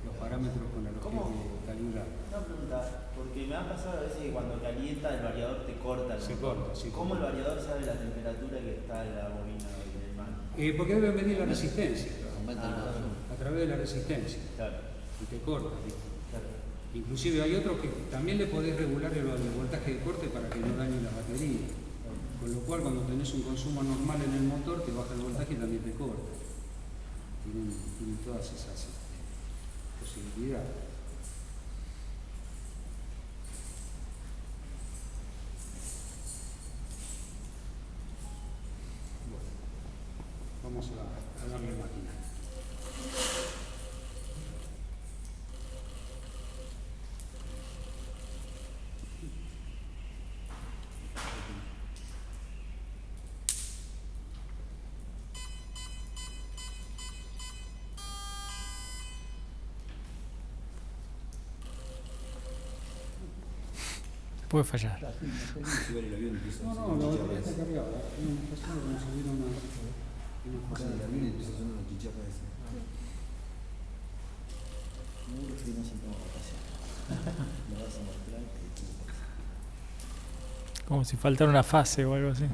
los parámetros con los que hay que calibrar. Una pregunta, porque me ha pasado a veces que cuando calienta el variador te corta el Se motor. corta, sí. ¿Cómo el variador sabe la temperatura que está en la bobina y en el mano? Porque deben medir la resistencia, a través de la resistencia, Claro, y te corta, ¿viste? claro. Inclusive hay otros que también le podés regular el voltaje de corte para que no dañe la batería. Con lo cual cuando tenés un consumo normal en el motor te baja el voltaje y también te corta. Tienen todas esas posibilidades. Bueno, vamos a darle máquina. Puede fallar. No, la batería está cargada. Una persona que consiguieron una cosa de la vida y empieza a sonar una chicharra esa. Como si faltara una fase o algo así.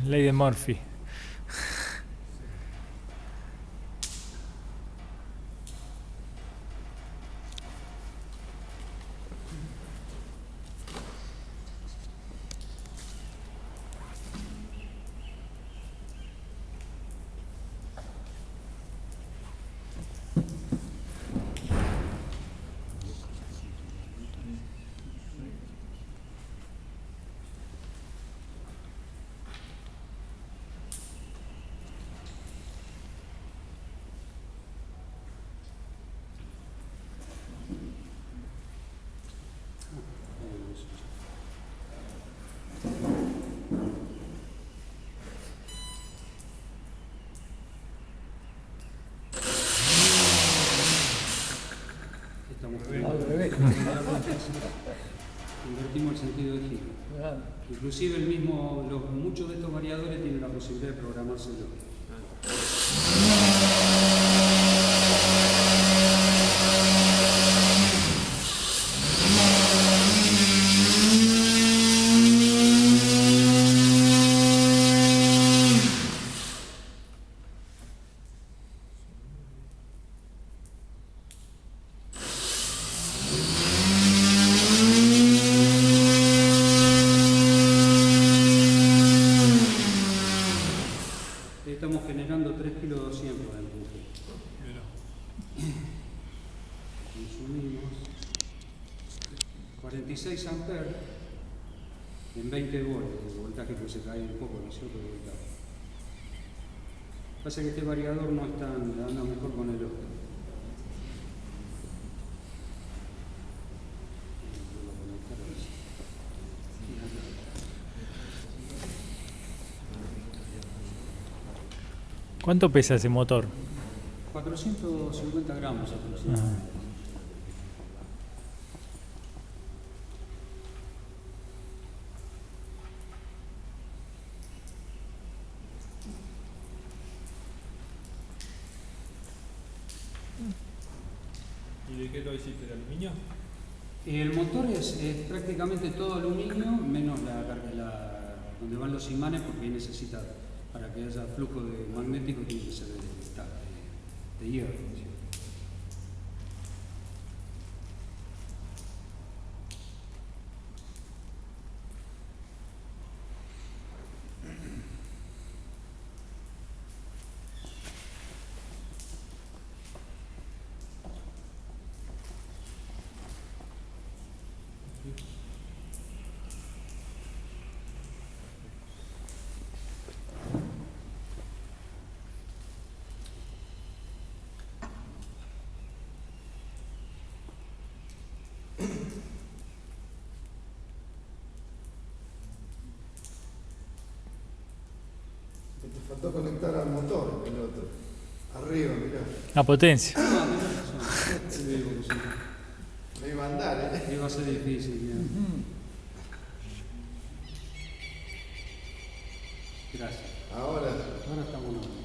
Ley de Murphy. Invertimos el sentido de giro. Inclusive muchos de estos variadores tienen la posibilidad de programárselo. Estamos generando 3,2 kilos de empuje. Consumimos 46 amperes en 20 voltios. El voltaje que se cae un poco, ¿no es cierto? El voltaje. Pasa que este variador no está anda mejor con el otro. ¿Cuánto pesa ese motor? 450 gramos aproximadamente. ¿Y de qué lo hiciste? ¿De aluminio? El motor es prácticamente todo aluminio, menos donde van los imanes, porque necesita, para que haya flujo magnético, tiene que ser de hierro. ¿Sí? Te faltó conectar al motor, el otro. Arriba, mirá. La potencia. No, tenés razón. Sí, digo que sí. Me iba a andar, ¿eh? Iba a ser difícil, mira. Gracias. Ahora. Ahora estamos en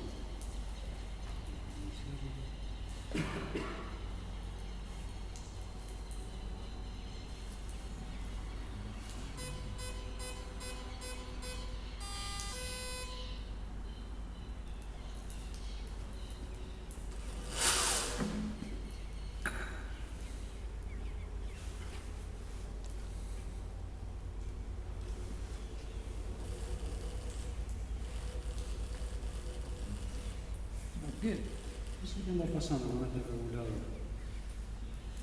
¿Qué? Eso que anda pasando con este regulador.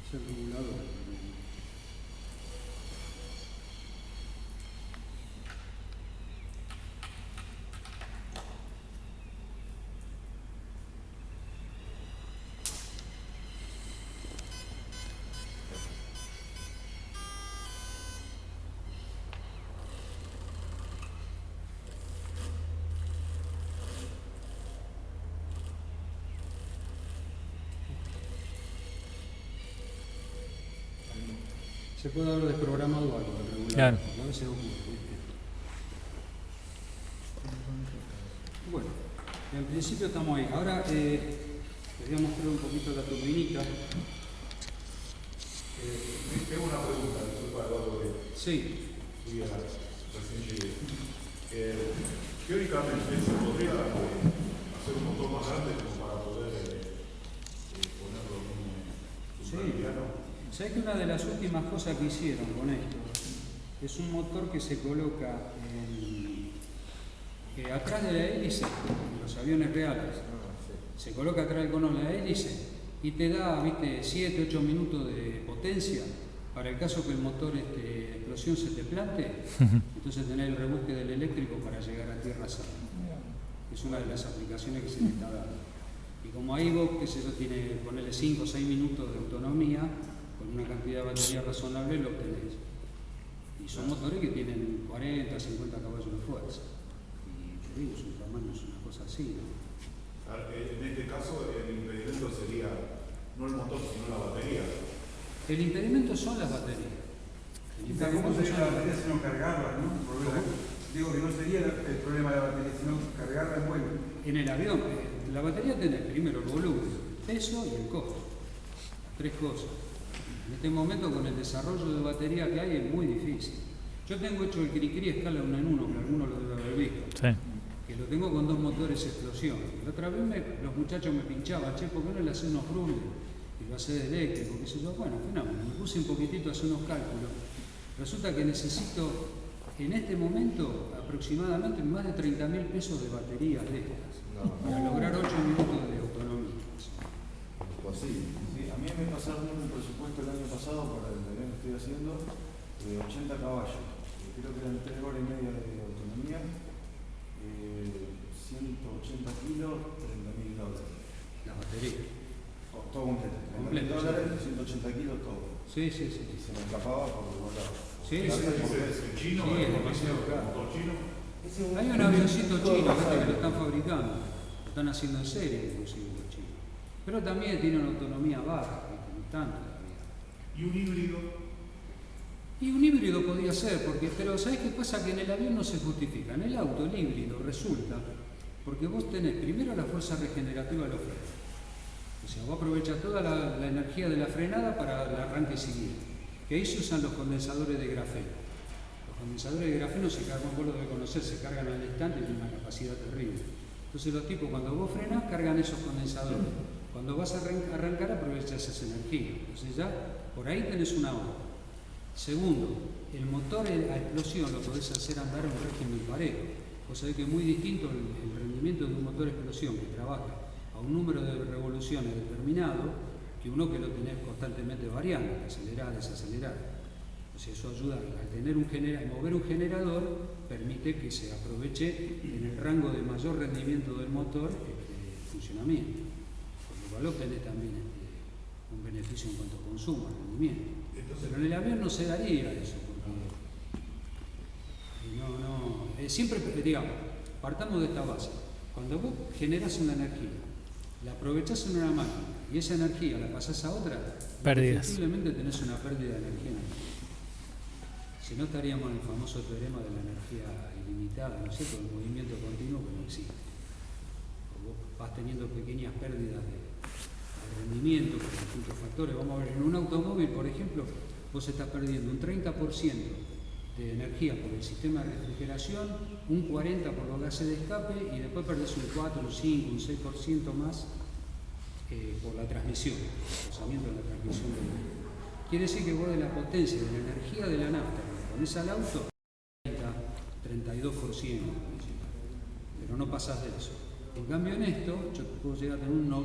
Es el regulador. Se puede haber desprogramado algo del regulador. Claro. A veces ocurre, ¿viste? Bueno, en principio estamos ahí. Ahora les voy a mostrar un poquito la turbinita. Tengo una pregunta, disculpa, Eduardo, que Sí, fui a recién llegué. Teóricamente, ¿se podría hacer un motor más grande como para poder ponerlo en un superliviano? ¿sabes que una de las últimas cosas que hicieron con esto es un motor que se coloca atrás de la hélice, en los aviones reales? Se coloca atrás del cono de la hélice y te da, viste, 7, 8 minutos de potencia para el caso que el motor de explosión se te plante, entonces tener el rebusque del eléctrico para llegar a tierra sana. Es una de las aplicaciones que se le está dando. Y como ahí vos, qué sé yo, tiene, ponerle 5 o 6 minutos de autonomía, con una cantidad de batería razonable lo obtenés. Y son motores que tienen 40, 50 caballos de fuerza. Y te digo, su tamaño es una cosa así, ¿no? En este caso, el impedimento sería no el motor, sino la batería. El impedimento son las baterías. El ¿Cómo impedimento sería son la las batería baterías. si no cargarla, no? Digo que no sería el problema de la batería, sino cargarla en vuelo. En el avión, la batería tiene primero el volumen, el peso y el costo. Tres cosas. En este momento, con el desarrollo de batería que hay, es muy difícil. Yo tengo hecho el Cricri escala 1 en 1, que algunos lo deben haber visto. Sí. Que lo tengo con 2 motores explosión. La otra vez los muchachos me pinchaban, che, ¿por qué no le haces unos rubles? Y lo hace de eléctrico, qué sé yo. Bueno, fenómeno. Me puse un poquitito a hacer unos cálculos. Resulta que necesito, en este momento, aproximadamente más de 30.000 pesos de baterías de estas. Para lograr 8 minutos de autonomía. Posible. Sí, a mí me pasaron un presupuesto el año pasado para el avión que estoy haciendo de 80 caballos. Creo que eran 3 horas y media de autonomía, 180 kilos, $30.000. La batería. Todo completo. Completo, $30.000, 180 kilos, todo. Sí, sí, sí. Y se me escapaba por los lados. Sí, sí, ¿Es chino? Sí, es demasiado caro. ¿Motor chino? Hay un avioncito chino, ¿viste? Que lo están fabricando. Lo están haciendo en serie, inclusive los chinos. Pero también tiene una autonomía baja, ¿viste? No tanto todavía. ¿Y un híbrido? Y un híbrido podría ser, pero ¿sabés qué pasa? Que en el avión no se justifica. En el auto, el híbrido resulta, porque vos tenés primero la fuerza regenerativa de los frenos. O sea, vos aprovechás toda la energía de la frenada para el arranque siguiente. Que ahí se usan los condensadores de grafeno. Los condensadores de grafeno se cargan, vos lo debes conocer, se cargan al instante y tienen una capacidad terrible. Entonces los tipos, cuando vos frenás, cargan esos condensadores. Cuando vas a arrancar, aprovechás esa energía. Entonces ya, por ahí tenés una hora. Segundo, el motor a explosión lo podés hacer andar en un régimen parejo. Vos sabés que es muy distinto el rendimiento de un motor a explosión que trabaja a un número de revoluciones determinado que uno que lo tenés constantemente variando, acelerar, desacelerar. O sea, eso ayuda al tener mover un generador, permite que se aproveche en el rango de mayor rendimiento del motor funcionamiento. Por lo cual obtenés también un beneficio en cuanto a consumo, rendimiento. Pero en el avión no se daría eso. Siempre, digamos, partamos de esta base. Cuando vos generás una energía, la aprovechás en una máquina y esa energía la pasás a otra, posiblemente tenés una pérdida de energía. Si no, estaríamos en el famoso teorema de la energía ilimitada, ¿no es cierto? El movimiento continuo que no existe. Vos vas teniendo pequeñas pérdidas de rendimiento por distintos factores. Vamos a ver, en un automóvil, por ejemplo, vos estás perdiendo un 30% de energía por el sistema de refrigeración, un 40% por los gases de escape y después perdés un 4, un 5, un 6% más por la transmisión, el procesamiento de la transmisión del vehículo. Quiere decir que vos de la potencia, de la energía de la nafta que ponés al auto, 32%, pero no pasás de eso. En cambio en esto, yo puedo llegar a tener un 90%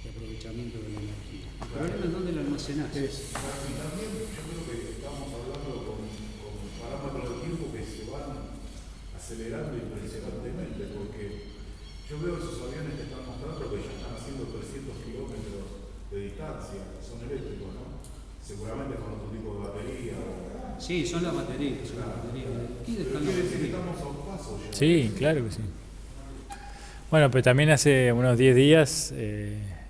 de aprovechamiento de la energía. El problema es dónde la almacenás. Y también yo creo que estamos hablando con parámetros de tiempo que se van acelerando impresionantemente, porque yo veo esos aviones que están mostrando que ya están haciendo 300 kilómetros de distancia, son eléctricos, ¿no? Seguramente con otro tipo de batería. Sí, son las baterías. Claro. Aquí están Quiere las decir que baterías. estamos a un paso ya. Sí, claro que sí. Bueno, pero también hace unos 10 días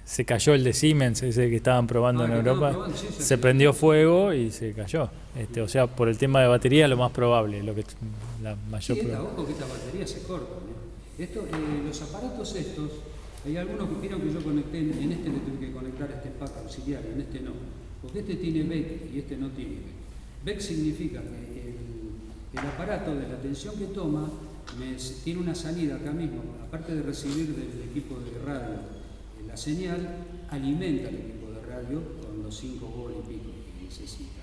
se cayó el de Siemens, ese que estaban probando en Europa. Se prendió fuego y se cayó. O sea, por el tema de batería, lo más probable, lo que la mayor probabilidad. Ojo que estas baterías se cortan. Los aparatos estos, hay algunos que vieron que yo conecté, en este le tuve que conectar este pack auxiliar, en este no. Porque este tiene BEC y este no tiene BEC. BEC significa que el aparato de la tensión que toma tiene una salida acá mismo, aparte de recibir del equipo de radio la señal, alimenta el equipo de radio con los 5 volts y pico que necesita.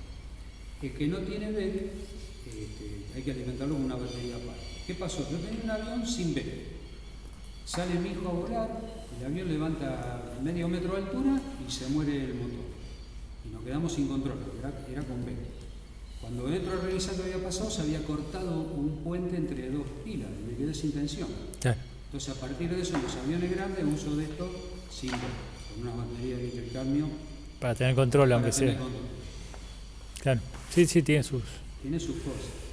El que no tiene BEC, hay que alimentarlo con una batería aparte. ¿Qué pasó? Yo tenía un avión sin BEC. Sale mi hijo a volar, el avión levanta medio metro de altura y se muere el motor. Y nos quedamos sin control, era con BEC. Cuando entro a revisar lo que había pasado, se había cortado un puente entre dos pilas y me quedé sin tensión. Claro. Entonces, a partir de eso, en los aviones grandes, uso de esto sin BEC, con una batería de intercambio. Para tener control, aunque sea. Claro. Sí, tiene sus cosas.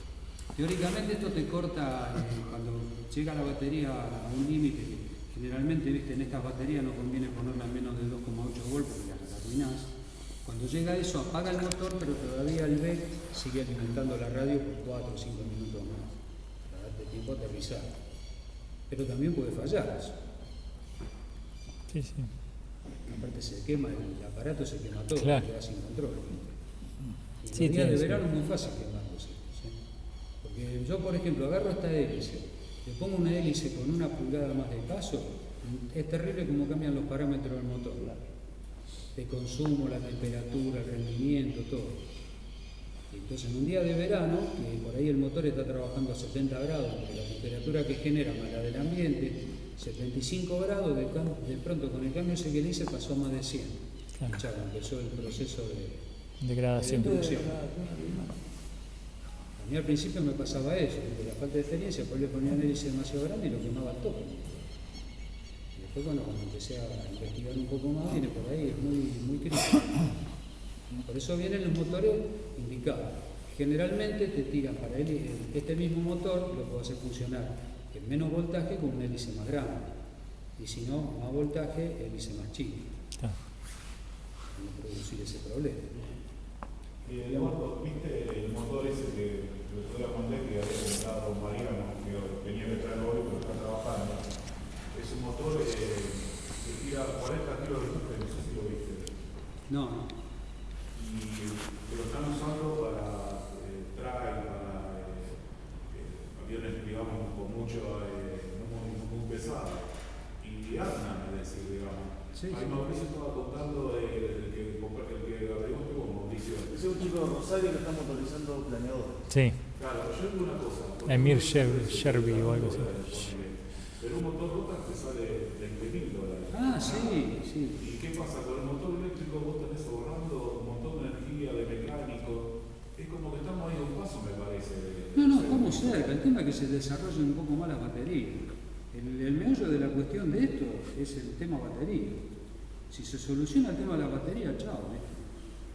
Teóricamente esto te corta cuando llega la batería a un límite. Generalmente, viste, en estas baterías no conviene ponerla a menos de 2,8 volts porque las arruinás. Cuando llega eso, apaga el motor, pero todavía el BEC sigue alimentando la radio por 4 o 5 minutos más, para darte tiempo a aterrizar. Pero también puede fallar eso. Sí. Aparte se quema, el aparato se quema todo, Claro. queda sin control. Y en Sí, los días de tiene verano es muy fácil quemarlos. Porque yo, por ejemplo, agarro esta hélice, le pongo una hélice con 1 pulgada más de paso, es terrible cómo cambian los parámetros del motor. El consumo, la temperatura, el rendimiento, todo. Entonces, en un día de verano, que por ahí el motor está trabajando a 70 grados, porque la temperatura que genera más la del ambiente, 75 grados, de pronto con el cambio ese que le hice pasó a más de 100. Claro. Ya empezó el proceso de degradación. destrucción. A mí al principio me pasaba eso, de la falta de experiencia, pues le ponía una hélice demasiado grande y lo quemaba al toque. Y después, cuando empecé a investigar un poco más, viene por ahí, es muy crítico. Por eso vienen los motores indicados. Generalmente te tiran para este mismo motor, lo puedo hacer funcionar en menos voltaje con una hélice más grande. Y si no, más voltaje, hélice más chica. Claro. Para no producir ese problema. Eduardo, ¿viste el motor ese que el otro día conté que había comprado Mariano, que tenía que traer hoy, pero está trabajando? Es un motor que tira 40 kilos de azúcar, no sé si lo viste. No. Y lo están usando para trail, para aviones, digamos, con mucho, muy pesado. Y andan, es decir, digamos. Sí, Ahí Mauricio estaba contando el que agregó como Mauricio. Es un chico de Rosario que está motorizando planeadores. Sí. Claro, yo digo una cosa. Emir Sherby o algo así. Pero un motor rotor te sale $20.000. Ah, sí. ¿Y qué pasa? Con el motor eléctrico vos tenés ahorrando un montón de energía, de mecánico. Es como que estamos ahí a un paso, me parece. No, estamos cerca. El tema es que se desarrollen un poco más las baterías. El meollo de la cuestión de esto es el tema batería. Si se soluciona el tema de la batería, chao,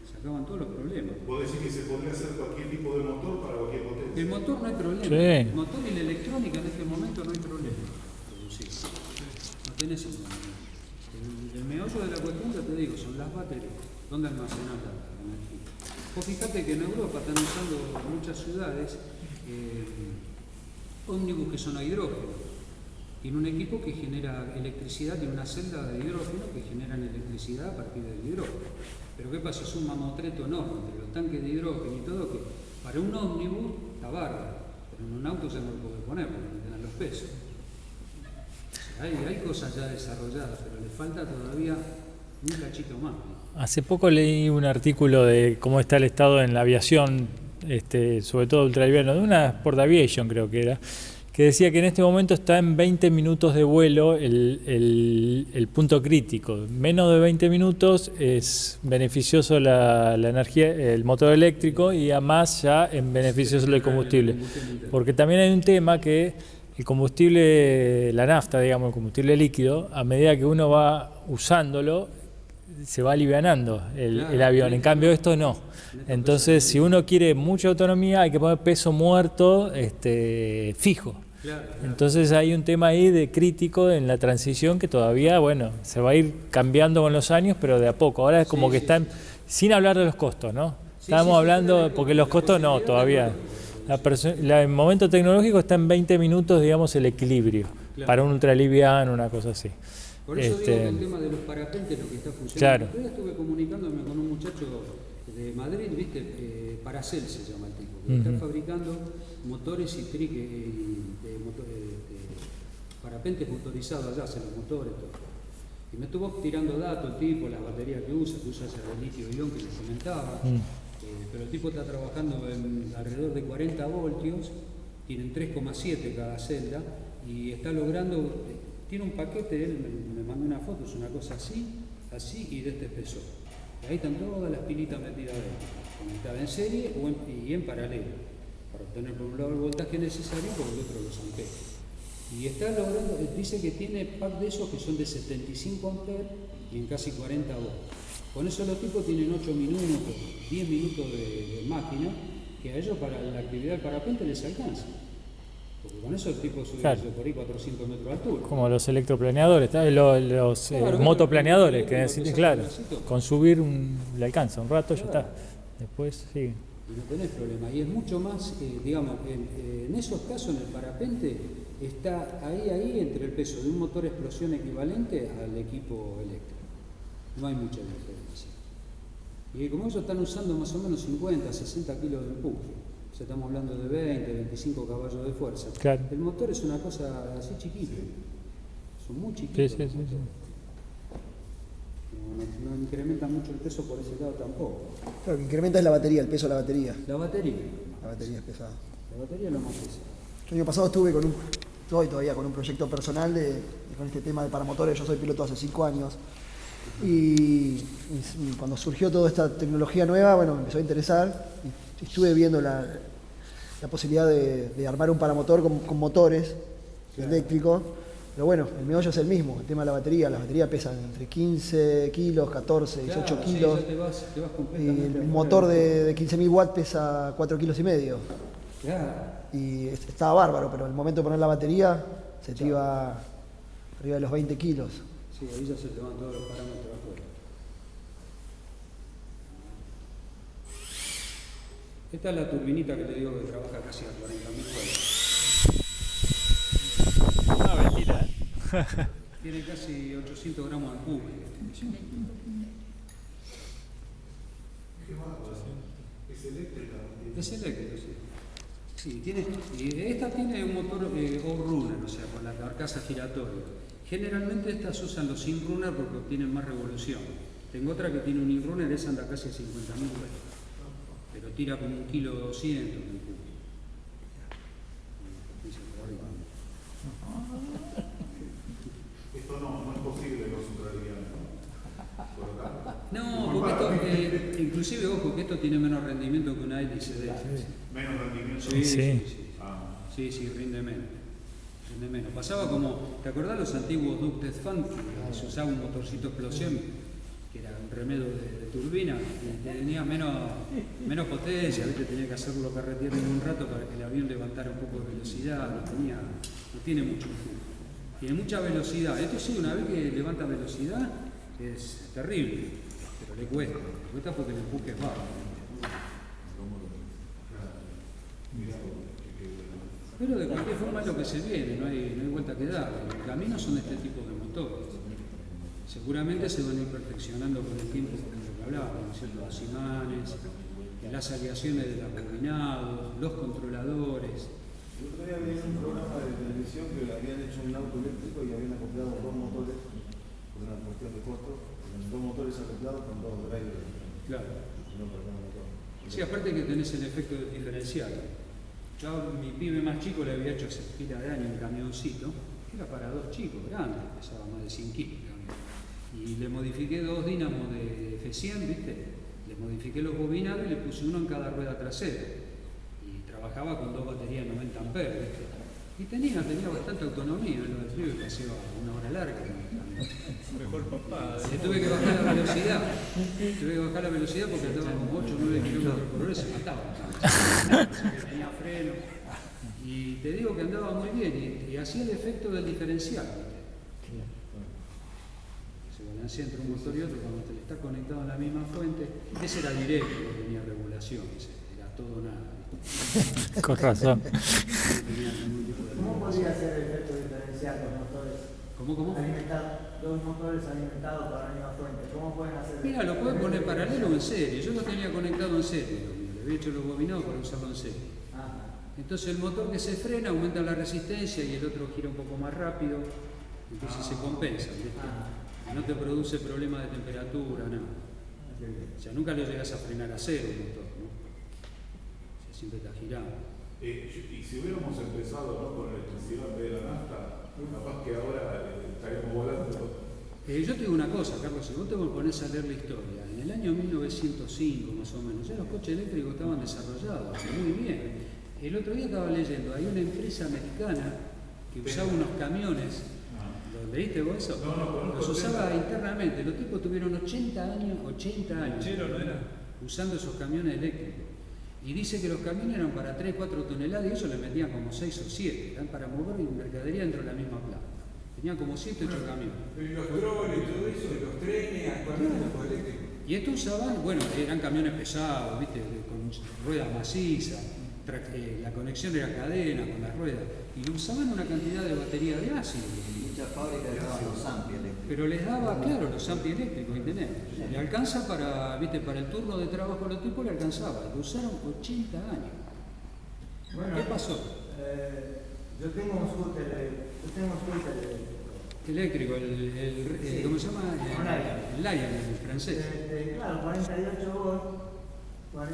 se acaban todos los problemas. ¿Vos decís que se podría hacer cualquier tipo de motor para cualquier potencia? El motor no hay problema. Sí. El motor y la electrónica en este momento no hay problema. Producir. No tenés inconveniente. El meollo de la cuestión, ya te digo, son las baterías. ¿Dónde almacenar la energía? Vos fíjate que en Europa están usando muchas ciudades ómnibus que son a hidrógeno. Tiene un equipo que genera electricidad, tiene una celda de hidrógeno que generan electricidad a partir del hidrógeno. Pero ¿qué pasa? Es un mamotreto enorme entre los tanques de hidrógeno y todo, que para un ómnibus está bárbaro, pero en un auto ya no lo puede poner porque no te dan los pesos. O sea, hay cosas ya desarrolladas, pero le falta todavía un cachito más. Hace poco leí un artículo de cómo está el estado en la aviación, sobre todo ultraliviano, de una Sport Aviation creo que era, que decía que en este momento está en 20 minutos de vuelo el punto crítico. Menos de 20 minutos es beneficioso la energía, el motor eléctrico, y además ya en beneficioso el combustible. Porque también hay un tema que el combustible, la nafta, digamos, el combustible líquido, a medida que uno va usándolo, se va alivianando el avión. En cambio esto no. Entonces, si uno quiere mucha autonomía, hay que poner peso muerto fijo. Entonces hay un tema ahí de crítico en la transición que todavía, bueno, se va a ir cambiando con los años, pero de a poco. Ahora es como que están, sin hablar de los costos, ¿no? Estábamos hablando, porque los costos no, todavía. El momento tecnológico está en 20 minutos, digamos, el equilibrio, para un ultraliviano, una cosa así. Por eso digo que el tema de los parapentes, lo que está funcionando. Claro. Yo estuve comunicándome con un muchacho de Madrid, ¿viste? Paracel se llama el tipo, que está fabricando motores y parapentes motorizados allá, hacen los motores, todo. Y me estuvo tirando datos el tipo, las baterías que usa esa de litio-ion que les comentaba. Pero el tipo está trabajando en alrededor de 40 voltios, tienen 3,7 cada celda, y está logrando, tiene un paquete, él me mandó una foto, es una cosa así y de este espesor. Y ahí están todas las pilitas metidas dentro, conectadas en serie y en paralelo, para obtener por un lado el voltaje necesario y por el otro los amperes. Y está logrando, dice que tiene pack de esos que son de 75 amperes y en casi 40 volts. Con eso los tipos tienen 8 minutos, 10 minutos de máquina, que a ellos para la actividad del parapente les alcanza. Porque con eso el tipo sube por ahí 400 metros de altura. Como los electroplaneadores, los motoplaneadores, que necesitan, claro, con subir le alcanza un rato, ya está. Después sigue. Y no tenés problema. Y es mucho más, digamos, en esos casos en el parapente está ahí entre el peso de un motor explosión equivalente al equipo eléctrico. No hay mucha diferencia. Y como ellos están usando más o menos 50, 60 kilos de empuje, o sea, estamos hablando de 20, 25 caballos de fuerza. Claro. El motor es una cosa así chiquita. Son muy chiquitos. Sí. No incrementa mucho el peso por ese lado tampoco. Lo que incrementa es la batería, el peso de la batería. La batería. La batería es pesada. La batería es lo más pesado. El año pasado estuve estoy todavía con un proyecto personal con este tema de paramotores. Yo soy piloto hace 5 años. Y cuando surgió toda esta tecnología nueva, bueno, me empezó a interesar. Y estuve viendo la posibilidad de armar un paramotor con motores eléctricos. Pero bueno, el meollo es el mismo, el tema de la batería. Las baterías pesan entre 15 kilos, 14, 18 kilos. Sí, te vas y el motor de 15.000 watts pesa 4 kilos y medio. Claro. Y estaba bárbaro, pero el momento de poner la batería se te iba arriba de los 20 kilos. Sí, ahí ya se te van todos los parámetros afuera. Esta es la turbinita que te digo que trabaja casi a 40.000 watts. Mentira, Tiene casi 800 gramos de empuje. ¿Es eléctrica? Es eléctrico, sí. Sí, esta tiene un motor all-runner, o sea, con la carcasa giratoria. Generalmente estas usan los in-runner porque obtienen más revolución. Tengo otra que tiene un in-runner, esa anda casi a 50.000 watts, pero tira como 1,2 kg de empuje. Esto no es posible los ultralivianos. No, porque esto, inclusive, ojo, que esto tiene menos rendimiento que una hélice de estas. Menos rendimiento. Sí, rinde menos. Pasaba como, ¿te acordás los antiguos ductes Fan? Que se usaba un motorcito explosión remedio de turbina, y tenía menos potencia, ¿viste? Tenía que hacerlo carretear en un rato para que el avión levantara un poco de velocidad, no tiene mucho empuje. Tiene mucha velocidad. Esto sí, una vez que levanta velocidad, es terrible, pero le cuesta porque el empuje es bajo. Pero de cualquier forma es lo que se viene, no hay vuelta que dar. Los caminos son de este tipo de motores. Seguramente se van a ir perfeccionando con el tiempo, como lo que hablábamos, ¿no es cierto? Los imanes, las aleaciones de los bobinados, los controladores. El otro día había un programa de televisión que habían hecho un auto eléctrico y habían acoplado dos motores, por una cuestión de costo, dos motores acoplados con dos drivers. Claro. No, Sí, aparte que tenés el efecto diferencial. Yo a mi pibe más chico le había hecho hace pila de años un camioncito, que era para dos chicos, grande, pesaba más de 100 kilos. Y le modifiqué dos dínamos de F100, ¿viste? Le modifiqué los bobinados y le puse uno en cada rueda trasera. Y trabajaba con dos baterías de 90 amperes, ¿viste? Y tenía bastante autonomía, lo del pibe que hacía una hora larga. Mejor papá. Le tuve que bajar la velocidad. Porque estaba como 8 o 9 kilómetros por hora y se mataba. Tenía freno. Y te digo que andaba muy bien y hacía el efecto del diferencial. Se balancea entre un motor y otro cuando te está conectado en la misma fuente. Ese era directo, no tenía regulación, era todo nada. Con razón. ¿Cómo podría ser el efecto diferencial con motores? ¿Cómo? Dos motores alimentados por la misma fuente. ¿Cómo pueden hacer? Mira, lo puedes poner paralelo o en serie. Yo lo tenía conectado en serie. Le había hecho los bobinados para usarlo en serie. Entonces el motor que se frena aumenta la resistencia y el otro gira un poco más rápido. Entonces se compensa, ¿viste? No te produce problemas de temperatura, nada. O sea, nunca lo llegas a frenar a cero el motor, ¿no? O sea, siempre está girando. Y si hubiéramos empezado, ¿no?, con electricidad de la nafta, capaz que ahora estaríamos volando. Yo te digo una cosa, Carlos, si vos te pones a leer la historia, en el año 1905 más o menos, ya los coches eléctricos estaban desarrollados, muy bien. El otro día estaba leyendo, hay una empresa americana que usaba unos camiones, ¿lo leíste vos eso? No, los usaba internamente, los tipos tuvieron 80 años usando esos camiones eléctricos. Y dice que los camiones eran para 3, 4 toneladas y ellos le metían como 6 o 7, eran para mover mercadería dentro de la misma planta. Tenían como 7 o 8 camiones. Y los drones y todo eso, y los trenes, actualmente los eléctricos. Y estos usaban, bueno, eran camiones pesados, ¿viste? Con ruedas macizas, la conexión era cadena con las ruedas, y usaban una cantidad de batería de ácido. Muchas fábricas daban los ampi eléctricos. Pero les daba, claro, los ampi eléctricos, ¿entendés? Le alcanza para el turno de trabajo a los tipos, le alcanzaba. Lo usaron 80 años. Bueno, ¿qué pasó? Yo tengo un scooter eléctrico, ¿cómo se llama? El Lion, el francés. Claro, 48 volts,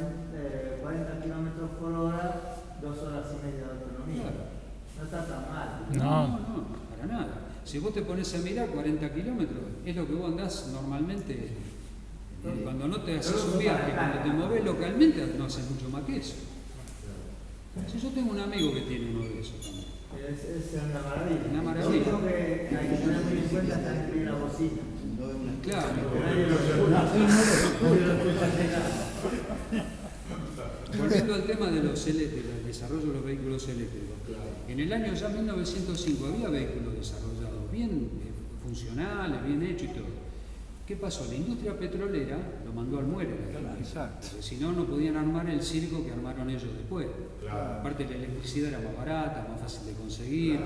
40 kilómetros por hora, 2 horas y media de autonomía. Claro. No está tan mal. No, para nada. Si vos te pones a mirar 40 kilómetros, es lo que vos andás normalmente. Cuando no te haces un viaje, cuando te movés localmente, no haces mucho más que eso. Si yo tengo un amigo que tiene uno de esos también. Es una maravilla. Una maravilla. Lo único que hay que tener muy en cuenta es que tiene la bocina. Claro. Volviendo al tema de los eléctricos, del desarrollo de los vehículos eléctricos. En el año ya 1905 había vehículos desarrollados, bien funcionales, bien hechos y todo. ¿Qué pasó? La industria petrolera lo mandó al muere. Exacto. Porque si no, no podían armar el circo que armaron ellos después. Claro. Aparte la electricidad era más barata, más fácil de conseguir.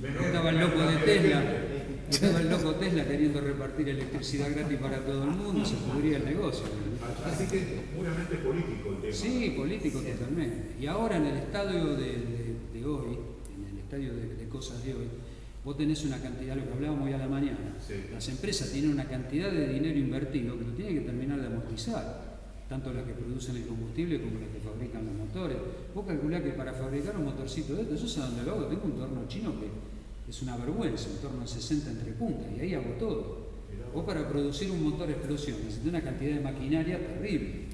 Estaba el loco de Tesla. Estaba el loco Tesla queriendo repartir electricidad gratis para todo el mundo, se pudría el negocio. Así que es puramente político el tema. Sí, político totalmente. Y ahora en el estadio de hoy, en el estadio de cosas de hoy, vos tenés una cantidad, lo que hablábamos hoy a la mañana, las empresas tienen una cantidad de dinero invertido que lo tienen que terminar de amortizar, tanto las que producen el combustible como las que fabrican los motores. Vos calculás que para fabricar un motorcito de esto, yo sé dónde lo hago, tengo un torno chino que es una vergüenza, un torno de 60 entre puntas, y ahí hago todo. Vos para producir un motor explosión necesitas una cantidad de maquinaria terrible,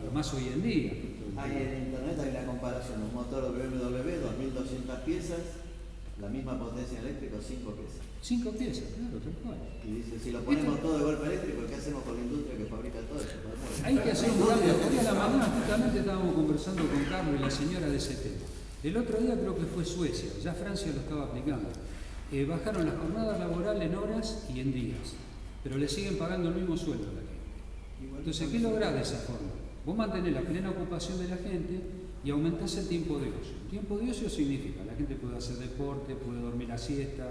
lo más hoy en día. Hay en internet hay una comparación, un motor BMW 2200 piezas La misma potencia eléctrica, 5 piezas. 5 piezas, claro, tal cual. Y dice, si lo ponemos todo de golpe eléctrico, ¿qué hacemos con la industria que fabrica todo eso? Hay que hacer un cambio. Hoy a la mañana justamente estábamos conversando con Carlos y la señora de ese tema. El otro día creo que fue Suecia, ya Francia lo estaba aplicando. Bajaron las jornadas laborales en horas y en días, pero le siguen pagando el mismo sueldo a la gente. Entonces, ¿qué lográs de esa forma? Vos mantenés la plena ocupación de la gente y aumentás el tiempo de ocio. El tiempo de ocio significa, la gente puede hacer deporte, puede dormir la siesta,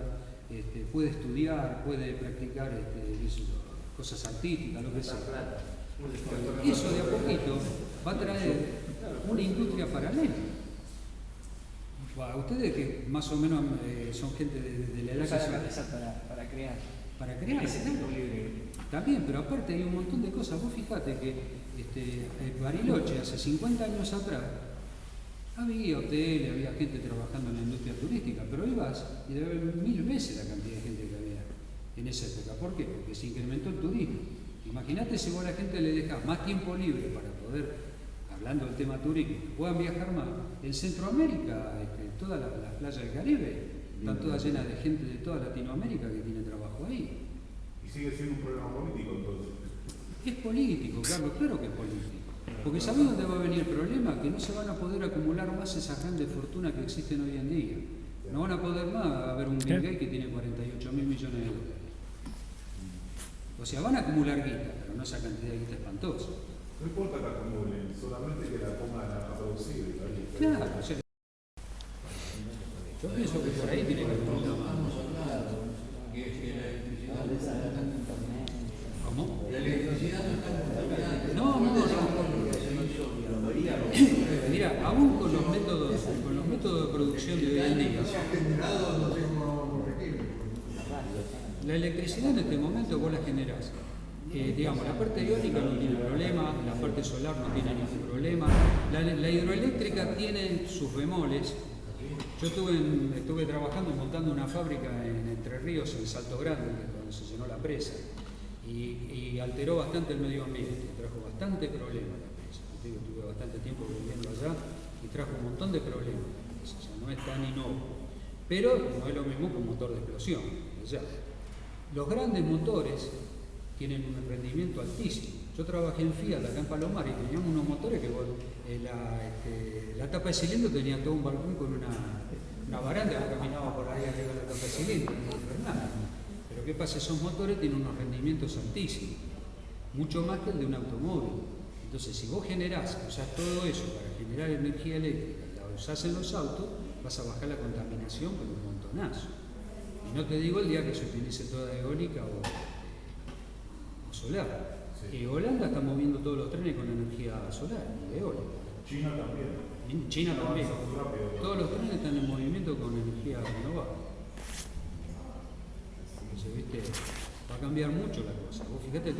puede estudiar, puede practicar cosas artísticas, lo que sea. Eso de a poquito va a traer una industria paralela. Ustedes que más o menos son gente de la edad que son... Para crear. Para crear, también, pero aparte hay un montón de cosas. Vos fijate que Bariloche hace 50 años atrás había hoteles, había gente trabajando en la industria turística, pero ibas y debe haber 1000 veces la cantidad de gente que había en esa época. ¿Por qué? Porque se incrementó el turismo. Imagínate si vos a la gente le dejás más tiempo libre para poder, hablando del tema turístico, que puedan viajar más. En Centroamérica, todas las playas del Caribe están todas llenas de gente de toda Latinoamérica que tiene trabajo ahí. Y sigue siendo un problema político entonces. Es político, Carlos, claro que es político. Porque ¿sabés dónde va a venir el problema? Que no se van a poder acumular más esas grandes fortunas que existen hoy en día. No van a poder más haber un Bill Gates que tiene 48.000 millones de dólares. O sea, van a acumular guita, pero no esa cantidad de guita espantosa. No importa que acumulen, solamente que la pongan a producir. Claro, o sea, yo pienso que por ahí tiene que haber un poquito más. ¿Cómo? La electricidad no está contaminada. No. Mira, aún con los métodos de producción de hoy en día, la electricidad en este momento vos la generás. Digamos, la parte eólica no tiene problema, la parte solar no tiene ningún problema, la hidroeléctrica tiene sus bemoles. Yo estuve trabajando y montando una fábrica en Entre Ríos, en Salto Grande, donde se llenó la presa, y alteró bastante el medio ambiente, trajo bastante problemas la presa. Tuve bastante tiempo viviendo allá y trajo un montón de problemas, o sea, no es tan innocuo, pero no es lo mismo que un motor de explosión. Allá. Los grandes motores tienen un rendimiento altísimo. Yo trabajé en Fiat acá en Palomar y teníamos unos motores que la tapa de cilindro tenía todo un balcón con una baranda que caminaba por ahí arriba de la tapa de cilindro, no era nada. Pero ¿qué pasa? Esos motores tienen unos rendimientos altísimos, mucho más que el de un automóvil. Entonces, si vos generás, usás todo eso para generar energía eléctrica y la usás en los autos, vas a bajar la contaminación con un montonazo. Y no te digo el día que se utilice toda eólica o solar. Sí. Holanda está moviendo todos los trenes con energía solar y eólica. China también. China también. Todos los trenes están en movimiento con energía renovable. Entonces, ¿viste? Va a cambiar mucho la cosa. Vos fíjate el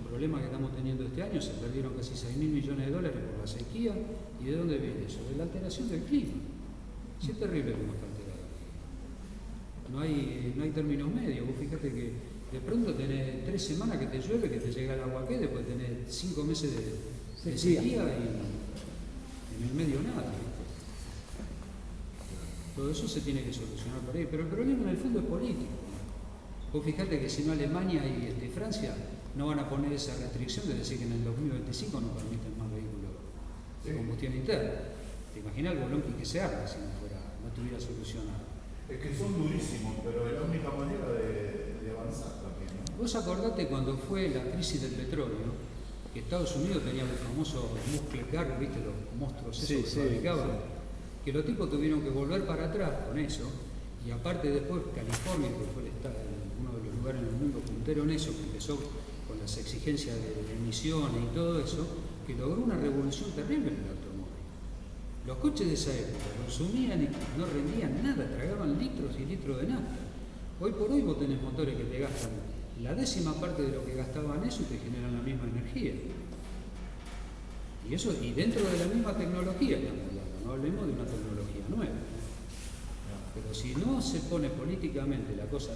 problema que estamos teniendo este año, se perdieron casi 6.000 millones de dólares por la sequía. ¿Y de dónde viene eso? De la alteración del clima. Sí, es terrible cómo está alterado. No hay términos medios. Vos fíjate que de pronto tenés 3 semanas que te llueve, que te llega el agua, después tenés 5 meses de sequía y en el medio nada. Todo eso se tiene que solucionar por ahí. Pero el problema en el fondo es político. Vos fijate que si no Alemania y Francia no van a poner esa restricción de decir que en el 2025 no permiten más vehículos de combustión interna. ¿Te imaginas el bolón que se arma si no estuviera solucionado? Es que son durísimos, pero es la única manera de avanzar también, ¿no? Vos acordate cuando fue la crisis del petróleo, que Estados Unidos tenía el famoso muscle car, ¿viste? Los monstruos esos que fabricaban, que los tipos tuvieron que volver para atrás con eso, y aparte después California, que fue uno de los lugares en el mundo puntero en eso, que empezó con las exigencias de emisiones y todo eso, que logró una revolución terrible en el automóvil. Los coches de esa época consumían y no rendían nada, tragaban litros y litros de nafta. Hoy por hoy vos tenés motores que te gastan la 10ª parte de lo que gastaban eso y te generan la misma energía. Y dentro de la misma tecnología estamos hablando, no hablemos de una tecnología nueva. Pero si no se pone políticamente la cosa